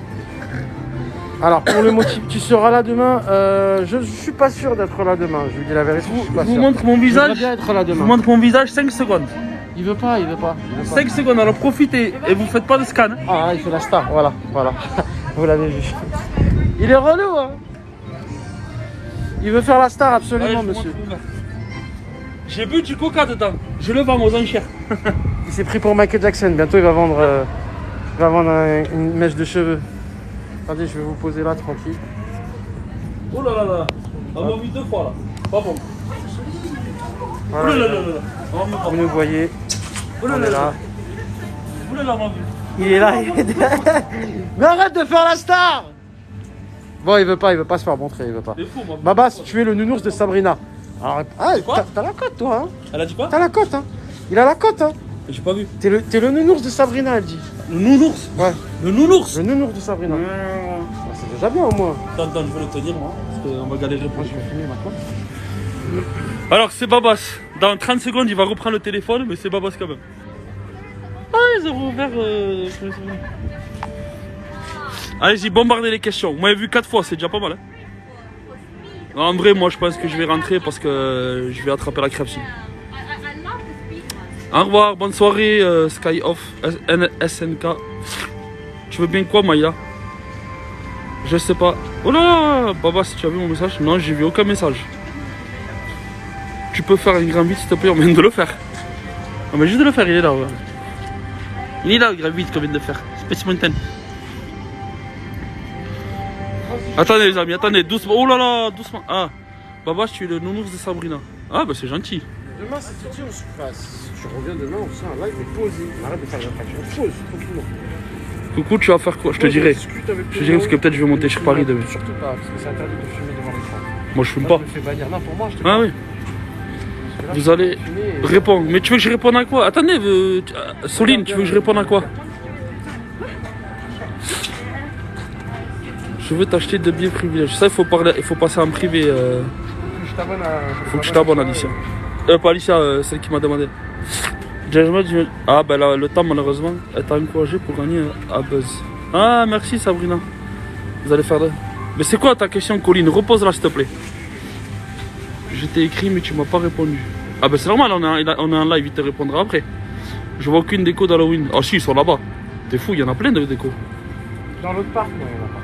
Alors pour le motif, tu seras là demain. Je suis pas sûr d'être là demain. Je vous dis la vérité. Je vous montre mon visage. Bien être là Je demain. vous montre mon visage 5 secondes. Il veut pas. 5 secondes, alors profitez et vous faites pas de scan. Ah, il fait la star. Voilà. Vous l'avez vu. Il est relou, hein. Il veut faire la star absolument, Ouais, monsieur. J'ai bu du coca dedans. Je le vends aux enchères. Il s'est pris pour Michael Jackson. Bientôt, il va vendre une mèche de cheveux. Attendez, je vais vous poser là, tranquille. Oh là là là. On m'a vu 2 fois là. Pas bon. Voilà. Oh là là là là. Vous nous voyez. Oh là On là est là. là. Oh là là, on m'a vu. Il est là. Mais arrête de faire la star. Bon, il veut pas se faire montrer. Il veut pas. C'est fou, moi. Babas, tu es le nounours de Sabrina. Alors, quoi t'as la cote, toi. Hein. Elle a dit quoi? T'as la cote, hein. Il a la cote, hein. J'ai pas vu. T'es le nounours de Sabrina, elle dit. Le nounours. Ouais. Le nounours. Le nounours de Sabrina. Ah, c'est déjà bien, au moins. Attends, je vais le tenir moi. Parce qu'on va galérer pour Moi, je vais filmer maintenant. Alors c'est Babas. Dans 30 secondes, il va reprendre le téléphone, mais c'est Babas quand même. Ah, ils ont ouvert. Allez-y, bombardez les questions. Vous m'avez vu 4 fois, c'est déjà pas mal. Hein. En vrai, moi je pense que je vais rentrer parce que je vais attraper la crève. Au revoir, bonne soirée, Sky Off, SNK. Tu veux bien quoi, Maya? Je sais pas. Oh là, Babas, tu as vu mon message? Non, j'ai vu aucun message. Tu peux faire un grand vite s'il te plaît, on vient de le faire. On vient juste de le faire, il est là. Ouais. Il est là, le grand vite qu'on vient de faire. Space Mountain. Attendez les amis, attendez, doucement. Oh là là, doucement. Ah, Babas, tu es le nounours de Sabrina. Ah bah c'est gentil. Demain, c'est tout, on se passe. Je reviens demain, on se fait un live et poser. Arrête de faire l'attraction. Pose, tranquillement. Coucou, tu vas faire quoi? Je te dirai. Je te dirai parce que peut-être je vais monter sur Paris demain. Surtout pas, parce que c'est interdit de fumer devant l'écran. Moi je fume Moi, pas. je me fais bannir. Non, pour moi, je te Ah oui. Parce que là, Vous allez fumer et- répondre. Mais tu veux que je réponde à quoi? Attendez, Soline, tu veux que je réponde à quoi? Je veux t'acheter de billets privilèges. Ça, il faut passer en privé. Je t'abonne à. Faut que je t'abonne, Alicia. Pas Alicia, celle qui m'a demandé. Ah, ben là, le temps, malheureusement, est encouragé pour gagner à Buzz. Ah, merci, Sabrina. Vous allez faire de. Mais c'est quoi ta question, Colline? Repose-la, s'il te plaît. Je t'ai écrit, mais tu m'as pas répondu. Ah, ben c'est normal, on est en live, il te répondra après. Je vois aucune déco d'Halloween. Ah, si, ils sont là-bas. T'es fou, il y en a plein de décos. Dans l'autre parc, non, il y en a pas.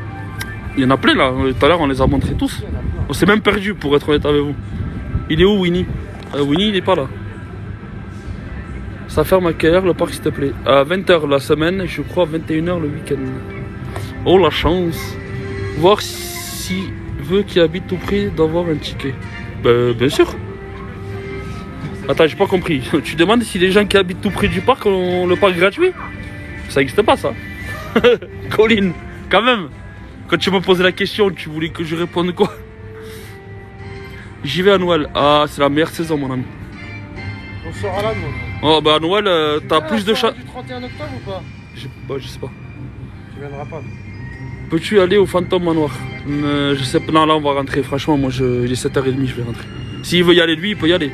Il y en a plein là, tout à l'heure on les a montrés tous. On s'est même perdu pour être honnête avec vous. Il est où Winnie? Winnie il est pas là. Ça ferme à quelle heure le parc s'il te plaît? À 20h la semaine, je crois 21h le week-end. Oh la chance. Voir si veut qui habite tout près d'avoir un ticket. Ben bien sûr. Attends j'ai pas compris. Tu demandes si les gens qui habitent tout près du parc ont le parc gratuit? Ça n'existe pas ça. Colline, quand même. Quand tu m'as posé la question, tu voulais que je réponde quoi? J'y vais à Noël. Ah, c'est la meilleure saison, mon ami. On sera là, nous. Oh, bah à Noël, t'as plus de chance. Du 31 octobre ou pas? Je sais pas. Tu viendras pas. Peux-tu aller au Phantom Manoir? Je sais pas. Non, là, on va rentrer. Franchement, moi, il est 7h30, je vais rentrer. S'il veut y aller, lui, il peut y aller.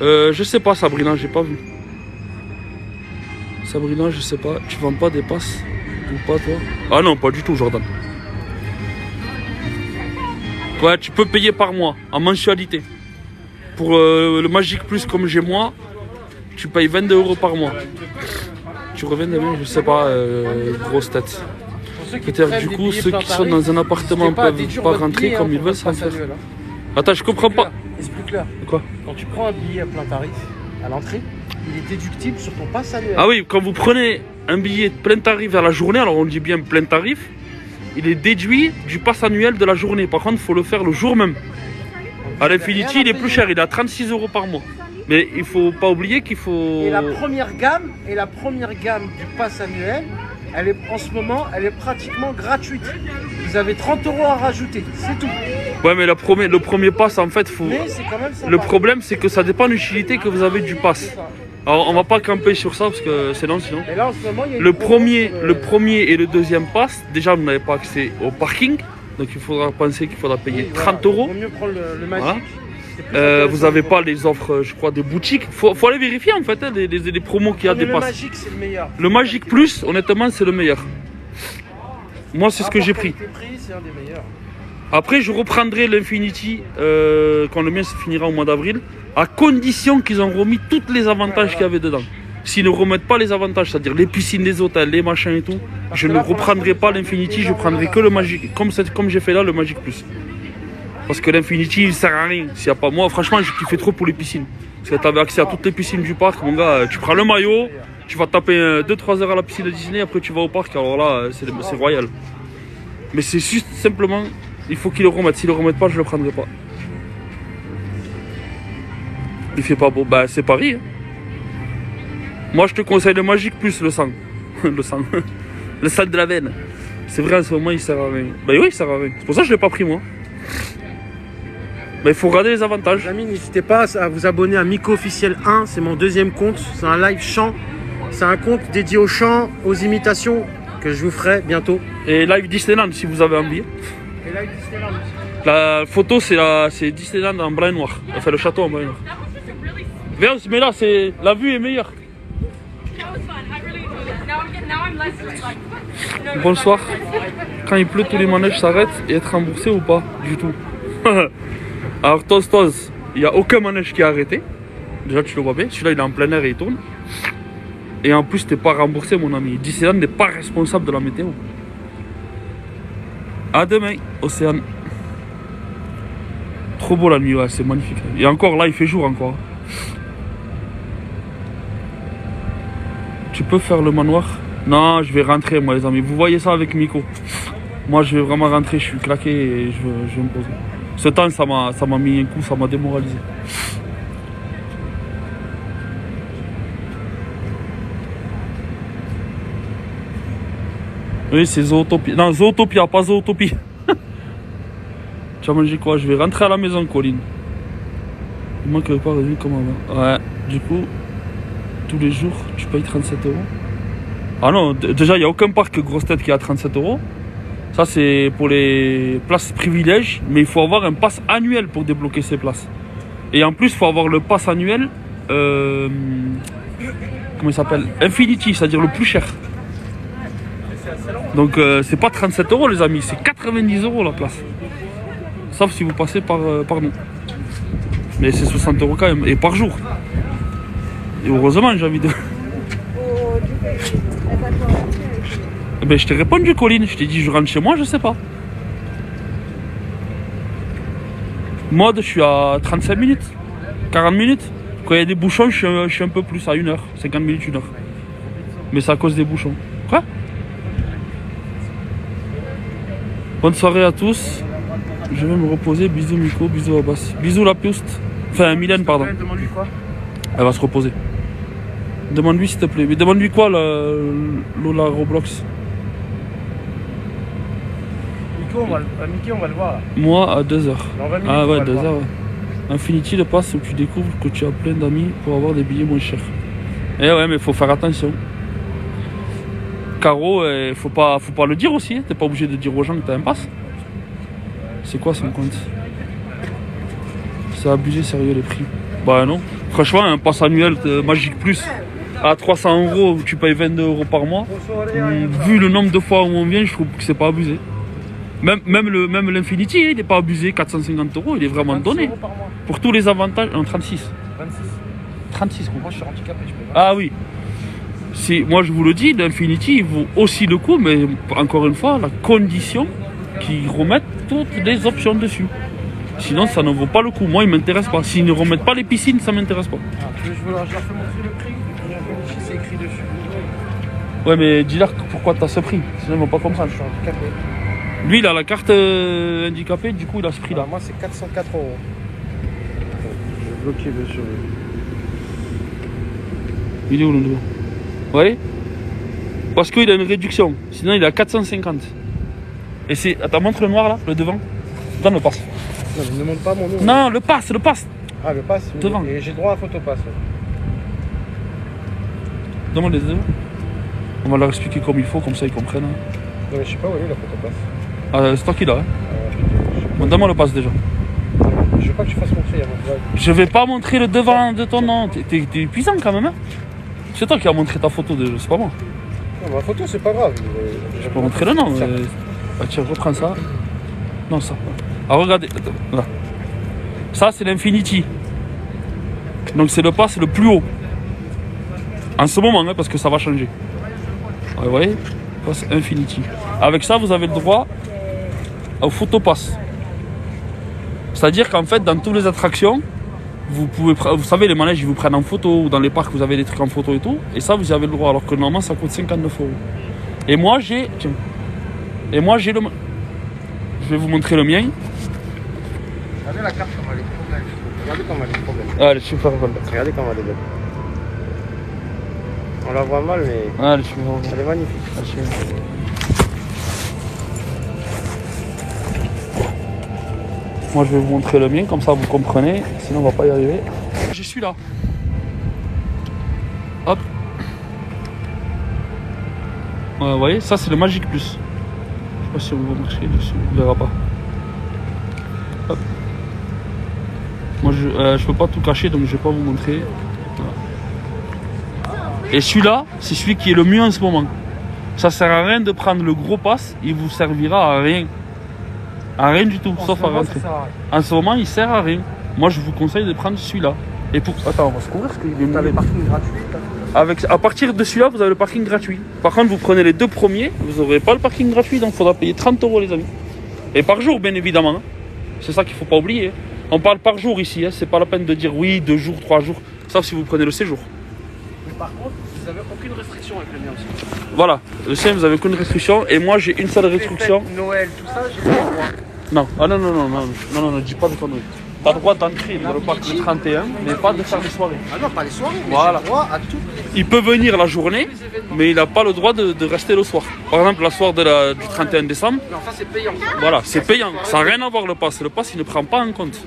Je sais pas, Sabrina, j'ai pas vu. Sabrina, je sais pas. Tu vends pas des passes? Ou pas, toi? Ah non, pas du tout, Jordan. Ouais, tu peux payer par mois, en mensualité. Pour le Magic Plus comme j'ai moi, tu payes 22 € par mois. Tu reviens demain, je sais pas, grosse tête. Peut-être du coup, ceux qui sont dans un appartement ne peuvent pas rentrer comme ils veulent sans faire. Attends, je comprends pas. Explique-leur. Quoi? Quand tu prends un billet à plein tarif, à l'entrée, il est déductible sur ton pass annuel. Ah oui, quand vous prenez un billet de plein tarif à la journée, alors on dit bien plein tarif, il est déduit du pass annuel de la journée. Par contre, il faut le faire le jour même. À l'Infinity, il est plus cher, il est à 36 € par mois. Mais il faut pas oublier qu'il faut... Et la première gamme du pass annuel, elle est, en ce moment, elle est pratiquement gratuite. Vous avez 30 € à rajouter, c'est tout. Ouais, mais le premier pass, en fait, faut... Mais c'est quand même sympa. Le problème, c'est que ça dépend de l'utilité que vous avez du pass. Alors, on va pas camper sur ça parce que c'est long sinon. Et là, en ce moment, il y a le premier et le deuxième pass, déjà, vous n'avez pas accès au parking. Donc, il faudra penser qu'il faudra payer 30 €. Il vaut mieux prendre le Magic. Voilà. Vous n'avez pas les offres, je crois, des boutiques. Faut aller vérifier en fait, hein, les promos qu'il y a des passes. Le Magic, c'est le meilleur. Le Magic Plus, honnêtement, c'est le meilleur. Moi, c'est ce que j'ai pris. C'est un des meilleurs. Après, je reprendrai l'Infinity quand le mien se finira au mois d'avril, à condition qu'ils ont remis tous les avantages qu'il y avait dedans. S'ils ne remettent pas les avantages, c'est-à-dire les piscines des hôtels, les machins et tout, je ne reprendrai pas l'Infinity, je prendrai que le Magic, comme j'ai fait là, le Magic Plus. Parce que l'Infinity, il sert à rien. S'il n'y a pas moi, franchement, je kiffais trop pour les piscines. Parce que tu avais accès à toutes les piscines du parc, mon gars. Tu prends le maillot, tu vas taper 2-3 heures à la piscine de Disney, après tu vas au parc. Alors là, c'est royal. Mais c'est juste simplement, il faut qu'ils le remettent. S'ils le remettent pas, je le prendrai pas. Il fait pas beau. Bah, c'est Paris. Hein. Moi, je te conseille le Magic Plus, le sang. Le sang. Le sang de la veine. C'est vrai, en ce moment, il sert à rien. Bah oui, il sert à rien. C'est pour ça que je l'ai pas pris, moi. Mais il faut regarder les avantages. Les amis, n'hésitez pas à vous abonner à Miko Officiel 1, c'est mon deuxième compte. C'est un live chant. C'est un compte dédié au chant, aux imitations que je vous ferai bientôt. Et live Disneyland si vous avez envie. Et live Disneyland aussi. La photo, c'est Disneyland en blanc et noir. Enfin, le château en blanc et noir. Viens, mais là, la vue est meilleure. Bonsoir. Quand il pleut, tous les manèges s'arrêtent et être remboursés ou pas? Du tout. Alors, Toz, il n'y a aucun manège qui est arrêté. Déjà, tu le vois bien. Celui-là, il est en plein air et il tourne. Et en plus, tu n'es pas remboursé, mon ami. Disneyland n'est pas responsable de la météo. À demain, Océane. Trop beau la nuit, ouais, c'est magnifique. Et encore, là, il fait jour encore. Tu peux faire le manoir? Non, je vais rentrer, moi, les amis. Vous voyez ça avec Miko. Moi, je vais vraiment rentrer. Je suis claqué et je vais me poser. Ce temps, ça m'a mis un coup, ça m'a démoralisé. Oui, c'est Zootopia. Non, Zootopia, pas Zootopie. Tu as mangé quoi? Je vais rentrer à la maison, Colline. Il manque pas revenu comme avant. Ouais, du coup, tous les jours, tu payes 37 €. Ah non, déjà, il n'y a aucun parc grosse tête qui a 37 €. Ça, c'est pour les places privilèges, mais il faut avoir un pass annuel pour débloquer ces places. Et en plus, il faut avoir le pass annuel, comment il s'appelle? Infinity, c'est-à-dire le plus cher. Donc, c'est pas 37 € les amis, c'est 90 € la place. Sauf si vous passez par nous. Mais c'est 60 € quand même, et par jour. Et heureusement, j'ai envie de... Ben, je t'ai répondu, Colline. Je t'ai dit, je rentre chez moi, je sais pas. Mode, je suis à 35 minutes, 40 minutes. Quand il y a des bouchons, je suis un peu plus à 1 heure, 50 minutes, 1 heure. Mais c'est à cause des bouchons. Quoi? Bonne soirée à tous. Je vais me reposer. Bisous, Miko. Bisous, Abbas. Bisous, la Piouste. Enfin, Mylène, pardon. Demande-lui quoi? Elle va se reposer. Demande-lui, s'il te plaît. Mais demande-lui quoi, Lola Roblox? Mickey, on va le voir là. Moi, à 2h. Ah ouais, 2h. Ouais. Infinity, le pass où tu découvres que tu as plein d'amis pour avoir des billets moins chers. Eh ouais, mais faut faire attention. Caro, faut pas le dire aussi. Hein. T'es pas obligé de dire aux gens que t'as un pass. C'est quoi son compte? C'est abusé, sérieux, les prix. Bah non. Franchement, un pass annuel Magic Plus à 300 € où tu payes 22 € par mois. Vu le nombre de fois où on vient, je trouve que c'est pas abusé. Même l'Infinity, il n'est pas abusé, 450 €, il est vraiment donné. € par mois. Pour tous les avantages, en 36. 26. 36, quoi. Moi, je suis handicapé, je peux pas. Ah oui. Moi, je vous le dis, l'Infinity, il vaut aussi le coup, mais encore une fois, la condition qu'ils remettent toutes les options dessus. Sinon, ça ne vaut pas le coup. Moi, ils ne m'intéressent pas. S'ils ne remettent pas les piscines, ça ne m'intéresse pas. Ah, je leur fais montrer le prix. C'est écrit dessus. Ouais, mais dis-leur pourquoi tu as ce prix. Sinon, ils ne vont pas comprendre. Je suis handicapé. Lui, il a la carte handicapée, du coup, il a ce prix-là. Moi, c'est 404 €. Je vais bloquer, bien sûr. Il est où le devant? Vous voyez? Parce qu'il a une réduction. Sinon, il est à 450. Et c'est. Attends, montre le noir là, le devant. Donne le passe. Non, mais ne montre pas mon nom. Non, le passe. Ah, le pass, oui. Devant. Et j'ai droit à photopass. Demande les deux. On va leur expliquer comme il faut, comme ça ils comprennent. Non, mais je sais pas où elle est la photopass. Ah, c'est toi qui l'as, hein. Bon, donne-moi le passe déjà. Je veux pas que tu fasses montrer, il y a mon drive. Je vais pas montrer le devant de ton nom. T'es puissant quand même, hein. C'est toi qui as montré ta photo, c'est pas moi. Non, ma photo, c'est pas grave. Je peux montrer le nom. Tiens. Ah, tiens, reprends ça. Non, ça. Ah, regardez. Attends, là. Ça, c'est l'Infinity. Donc, c'est le pass le plus haut. En ce moment, hein, parce que ça va changer. Ah, vous voyez? Pass Infinity. Avec ça, vous avez le droit au photopass. C'est-à-dire qu'en fait, dans toutes les attractions, vous savez, les manèges, ils vous prennent en photo, ou dans les parcs, vous avez des trucs en photo et tout. Et ça, vous y avez le droit, alors que normalement, ça coûte 59 €. Et moi, j'ai... Tiens. Et moi, j'ai le... Je vais vous montrer le mien. Regardez la carte, comment elle est complète. Regardez comment elle est complète. Ah, elle est super belle. Regardez comment elle est belle. On la voit mal, mais Ah, elle est super belle. elle est magnifique. Elle est super belle. Moi, je vais vous montrer le mien, comme ça vous comprenez. Sinon, on va pas y arriver. Je suis là. Hop. Vous voyez, ça c'est le Magic Plus. Je sais pas si on va marcher dessus, on verra pas. Hop. Moi, je peux pas tout cacher, donc je vais pas vous montrer. Voilà. Et celui-là, c'est celui qui est le mieux en ce moment. Ça sert à rien de prendre le gros pass, il vous servira à rien. À rien du tout, sauf à rentrer. En ce moment, il sert à rien. Moi, je vous conseille de prendre celui-là. Et pour... Attends, on va se couvrir parce qu'il est mieux. T'as le parking gratuit. À partir de celui-là, vous avez le parking gratuit. Par contre, vous prenez les deux premiers, vous n'aurez pas le parking gratuit, donc il faudra payer 30 € les amis. Et par jour, bien évidemment. Hein. C'est ça qu'il ne faut pas oublier. On parle par jour ici, hein. C'est pas la peine de dire oui, 2 jours, 3 jours. Sauf si vous prenez le séjour. Mais par contre, vous n'avez aucune restriction avec le mien aussi. Voilà, le sien, vous n'avez aucune restriction. Et moi, j'ai une seule restriction. Noël, tout ça, j'ai pas le droit. Non, ah non, dis pas de conneries. T'as le droit d'entrer dans le parc le 31, mais pas de faire des soirées. Ah non, pas les soirées, mais Voilà. j'ai le droit à tout. Il peut venir la journée, mais il n'a pas le droit de rester le soir. Par exemple, la soirée du 31 décembre, Mais enfin, c'est payant. voilà, c'est payant. Ça n'a rien à voir le pass. Le pass, il ne prend pas en compte.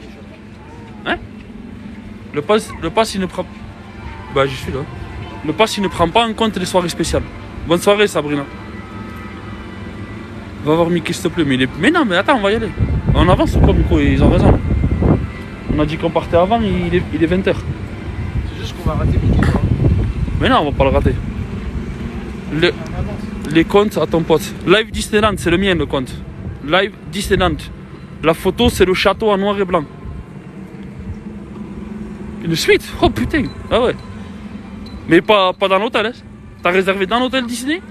Hein? Le pass, il ne prend... Bah, je suis là. Le pass, il ne prend pas en compte les soirées spéciales. Bonne soirée, Sabrina. Va voir Mickey, s'il te plaît. Mais non, mais attends, on va y aller. On avance ou quoi, Miko? Ils ont raison. On a dit qu'on partait avant, il est 20h. C'est juste qu'on va rater Mickey. Mais non, on va pas le rater. Les comptes à ton pote. Live Disneyland, c'est le mien le compte. Live Disneyland. La photo, c'est le château en noir et blanc. Une suite? Oh putain. Ah ouais. Mais pas dans l'hôtel. Hein. T'as réservé dans l'hôtel Disney?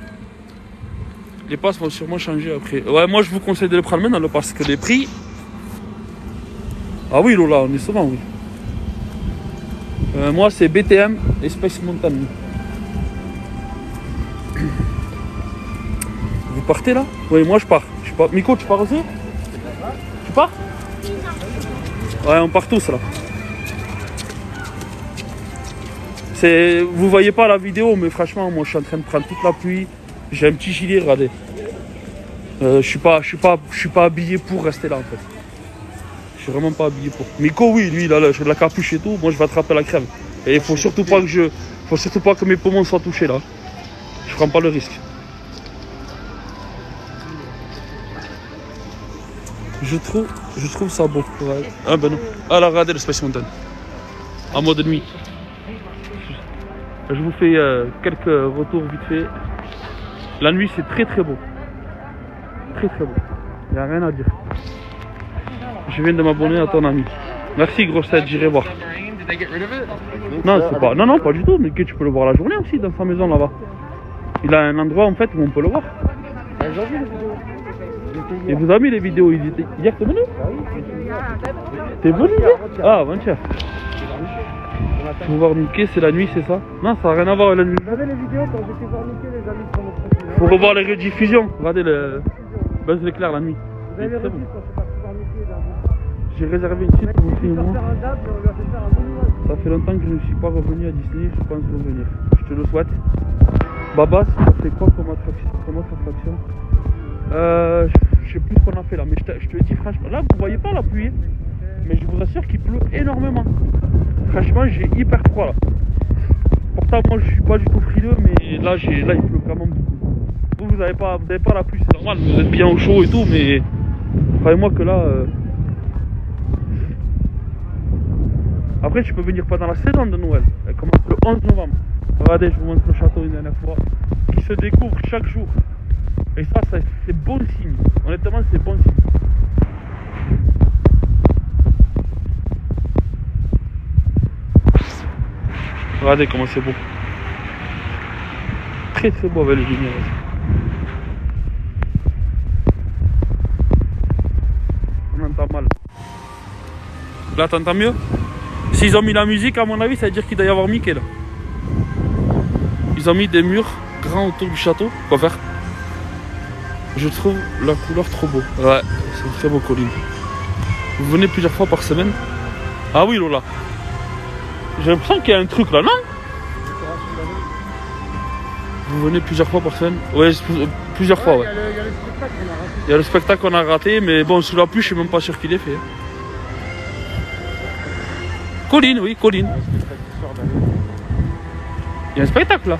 Les passes vont sûrement changer après. Ouais, moi je vous conseille de le prendre maintenant parce que les prix... Ah oui Lola, on est souvent, oui. Moi c'est BTM et Space Mountain. Vous partez là? Oui, moi je pars. Miko, tu pars aussi? Tu pars? Ouais, on part tous là. Vous voyez pas la vidéo, mais franchement, moi je suis en train de prendre toute la pluie. J'ai un petit gilet, regardez. Je suis pas habillé pour rester là en fait. Je suis vraiment pas habillé pour. Miko, oui, lui, il a la capuche et tout. Moi, je vais attraper la crème. Et il faut surtout pas que mes poumons soient touchés là. Je prends pas le risque. Je trouve ça beau. Ouais. Ah ben non. Ah là, regardez le Space Mountain. En mode nuit. Je vous fais quelques retours vite fait. La nuit, c'est très très beau. Très très beau. Y a rien à dire. Je viens de m'abonner à ton ami. Merci grosse tête, j'irai voir. Non, c'est pas. Non, pas du tout. Mais que tu peux le voir la journée aussi dans sa maison là-bas. Il a un endroit en fait où on peut le voir. Et vous avez mis les vidéos, il était... Hier t'es venu? T'es venu hier? Ah, avant-hier. Pour voir Mickey, c'est la nuit, c'est ça? Non, ça n'a rien à voir avec la nuit. Vous avez les vidéos quand j'étais voir Mickey, les amis, sur notre profil. Faut revoir les rediffusions. Regardez le Buzz l'éclair la nuit. Vous avez les C'est bon. rediffs quand je suis parti voir Mickey, là. J'ai réservé une suite pour mon Il film. va faire un dab, mais on lui a fait faire un minimum. Ça fait longtemps que je ne suis pas revenu à Disney, je pense revenir. Je te le souhaite. Babas, tu as fait quoi comme attraction? Je sais plus ce qu'on a fait là, mais je te le dis franchement. Là, vous voyez pas la pluie, mais je vous assure qu'il pleut énormément. Franchement, j'ai hyper froid là. Pourtant, moi, je suis pas du tout frileux, mais là, il pleut quand même beaucoup. Vous avez pas la pluie, c'est normal. Vous êtes bien au chaud et tout, mais croyez-moi que là. Après, tu peux venir pendant la saison de Noël. Elle commence le 11 novembre. Regardez, je vous montre le château une dernière fois. Qui se découvre chaque jour. Et ça c'est bon signe. Honnêtement, c'est bon signe. Regardez comment c'est beau. Très très beau avec les lumières. On entend mal. Là, t'entends mieux? S'ils ont mis la musique, à mon avis, ça veut dire qu'il doit y avoir Mickey là. Ils ont mis des murs grands autour du château. Quoi faire? Je trouve la couleur trop beau. Ouais, c'est très beau, Colline. Vous venez plusieurs fois par semaine? Ah oui, Lola. J'ai l'impression qu'il y a un truc là, non? Vous venez plusieurs fois par semaine? Ouais, plusieurs fois, ouais. Il y a le spectacle qu'on a raté, mais bon, sous la pluie, je suis même pas sûr qu'il est fait. Colline, oui, Colline. Il y a un spectacle là.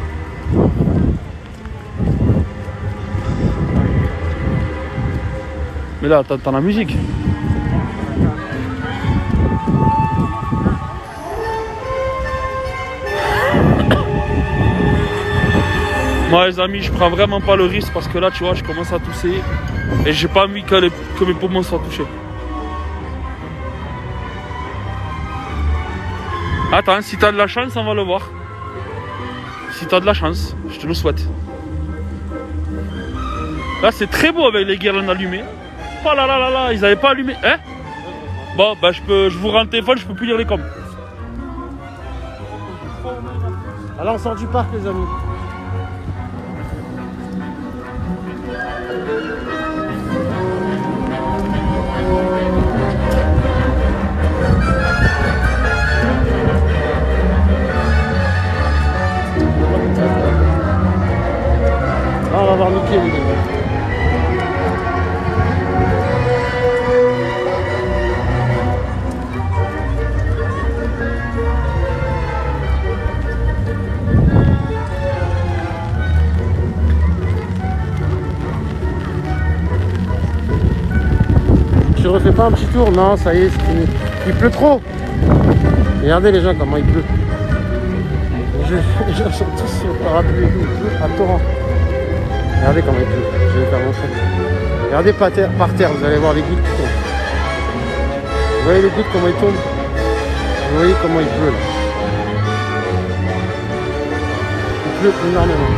Mais là, t'entends la musique. Moi les amis, je prends vraiment pas le risque parce que là, tu vois, je commence à tousser. Et j'ai pas envie que mes poumons soient touchés. Attends, si t'as de la chance, on va le voir. Si t'as de la chance, je te le souhaite. Là, c'est très beau avec les guirlandes allumées. Oh là là là là, ils avaient pas allumé. Hein? Bon, bah je vous rends le téléphone, je peux plus lire les coms. Alors on sort du parc, les amis. Ah, on va voir Mickey, les gars. Tu refais pas un petit tour? Non, ça y est, c'est fini. Il pleut trop. Regardez les gens comment il pleut. Les gens sont tous sur le parapluie et tout, il pleut à torrent. Regardez comment il pleut, je vais faire montrer. Regardez par terre, vous allez voir les gouttes qui tombent. Vous voyez les gouttes comment ils tombent? Vous voyez comment il pleut là. Il pleut énormément.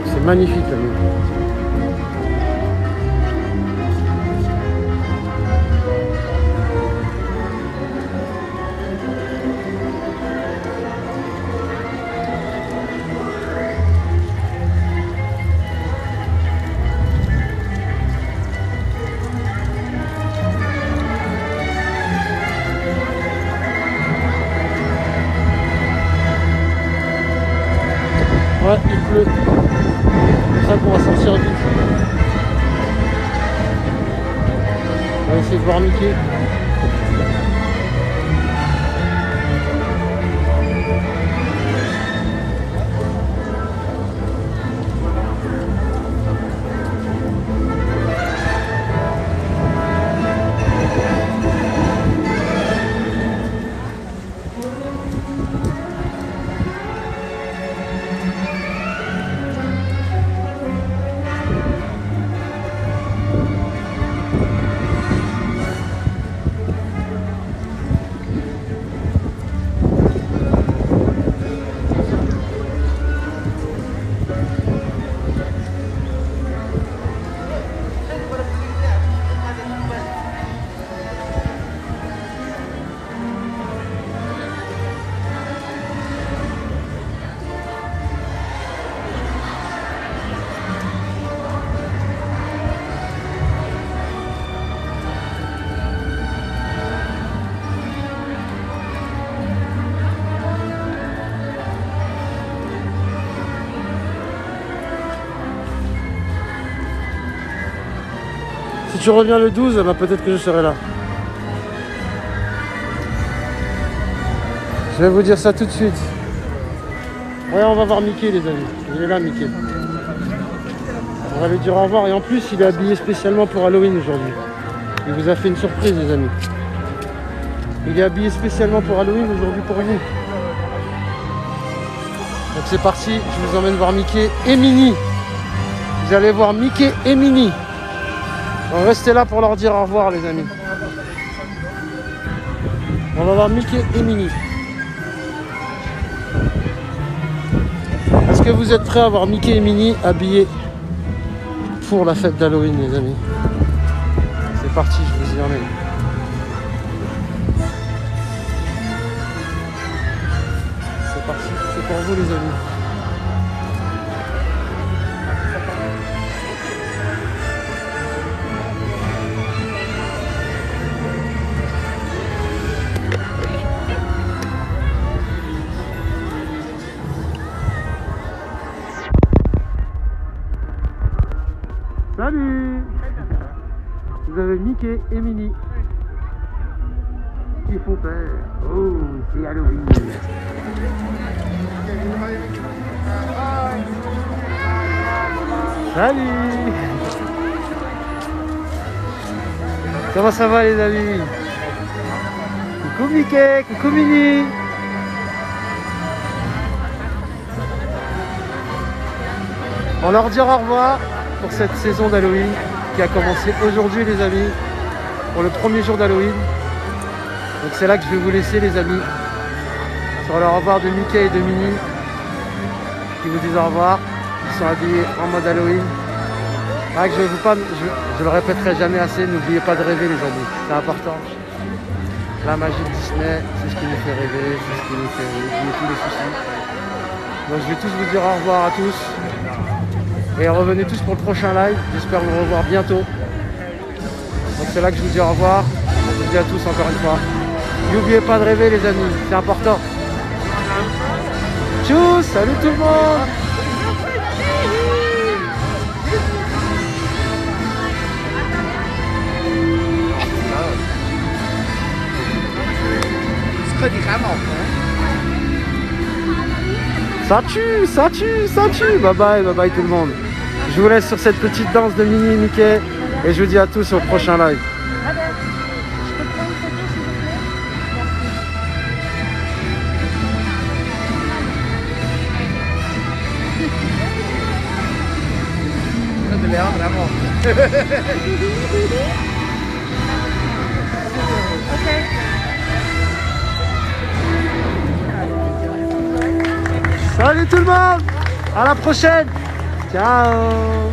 C'est magnifique la nuit. Ouais, il pleut. C'est pour ça qu'on va sortir vite. On va essayer de voir Mickey. Si tu reviens le 12, bah peut-être que je serai là. Je vais vous dire ça tout de suite. Ouais, on va voir Mickey, les amis. Il est là, Mickey. On va lui dire au revoir. Et en plus, il est habillé spécialement pour Halloween aujourd'hui. Il vous a fait une surprise, les amis. Il est habillé spécialement pour Halloween aujourd'hui pour vous. Donc c'est parti, je vous emmène voir Mickey et Minnie. Vous allez voir Mickey et Minnie. Donc restez là pour leur dire au revoir, les amis. On va voir Mickey et Minnie. Est-ce que vous êtes prêts à voir Mickey et Minnie habillés pour la fête d'Halloween, les amis? C'est parti, je vous y emmène. C'est parti, c'est pour vous, les amis. Salut! Vous avez Mickey et Minnie qui font peur. Oh, c'est Halloween. Salut! Comment ça va, les amis? Coucou Mickey, coucou Minnie. On leur dit au revoir pour cette saison d'Halloween qui a commencé aujourd'hui, les amis, pour le premier jour d'Halloween. Donc c'est là que je vais vous laisser, les amis, sur le au revoir de Mickey et de Minnie qui vous disent au revoir. Ils sont habillés en mode Halloween. Ah, que je le répéterai jamais assez, n'oubliez pas de rêver, les amis, c'est important. La magie de Disney, c'est ce qui nous fait rêver, c'est ce qui nous fait oublier tous les soucis. Donc je vais tous vous dire au revoir à tous. Et revenez tous pour le prochain live. J'espère vous revoir bientôt. Donc c'est là que je vous dis au revoir. Je vous dis à tous encore une fois. N'oubliez pas de rêver, les amis, c'est important. Tchuss, salut tout le monde. Ça tue, ça tue, ça tue. Bye bye tout le monde. Je vous laisse sur cette petite danse de Minnie et Mickey. Et je vous dis à tous au prochain live. Salut tout le monde. À la prochaine. Ciao.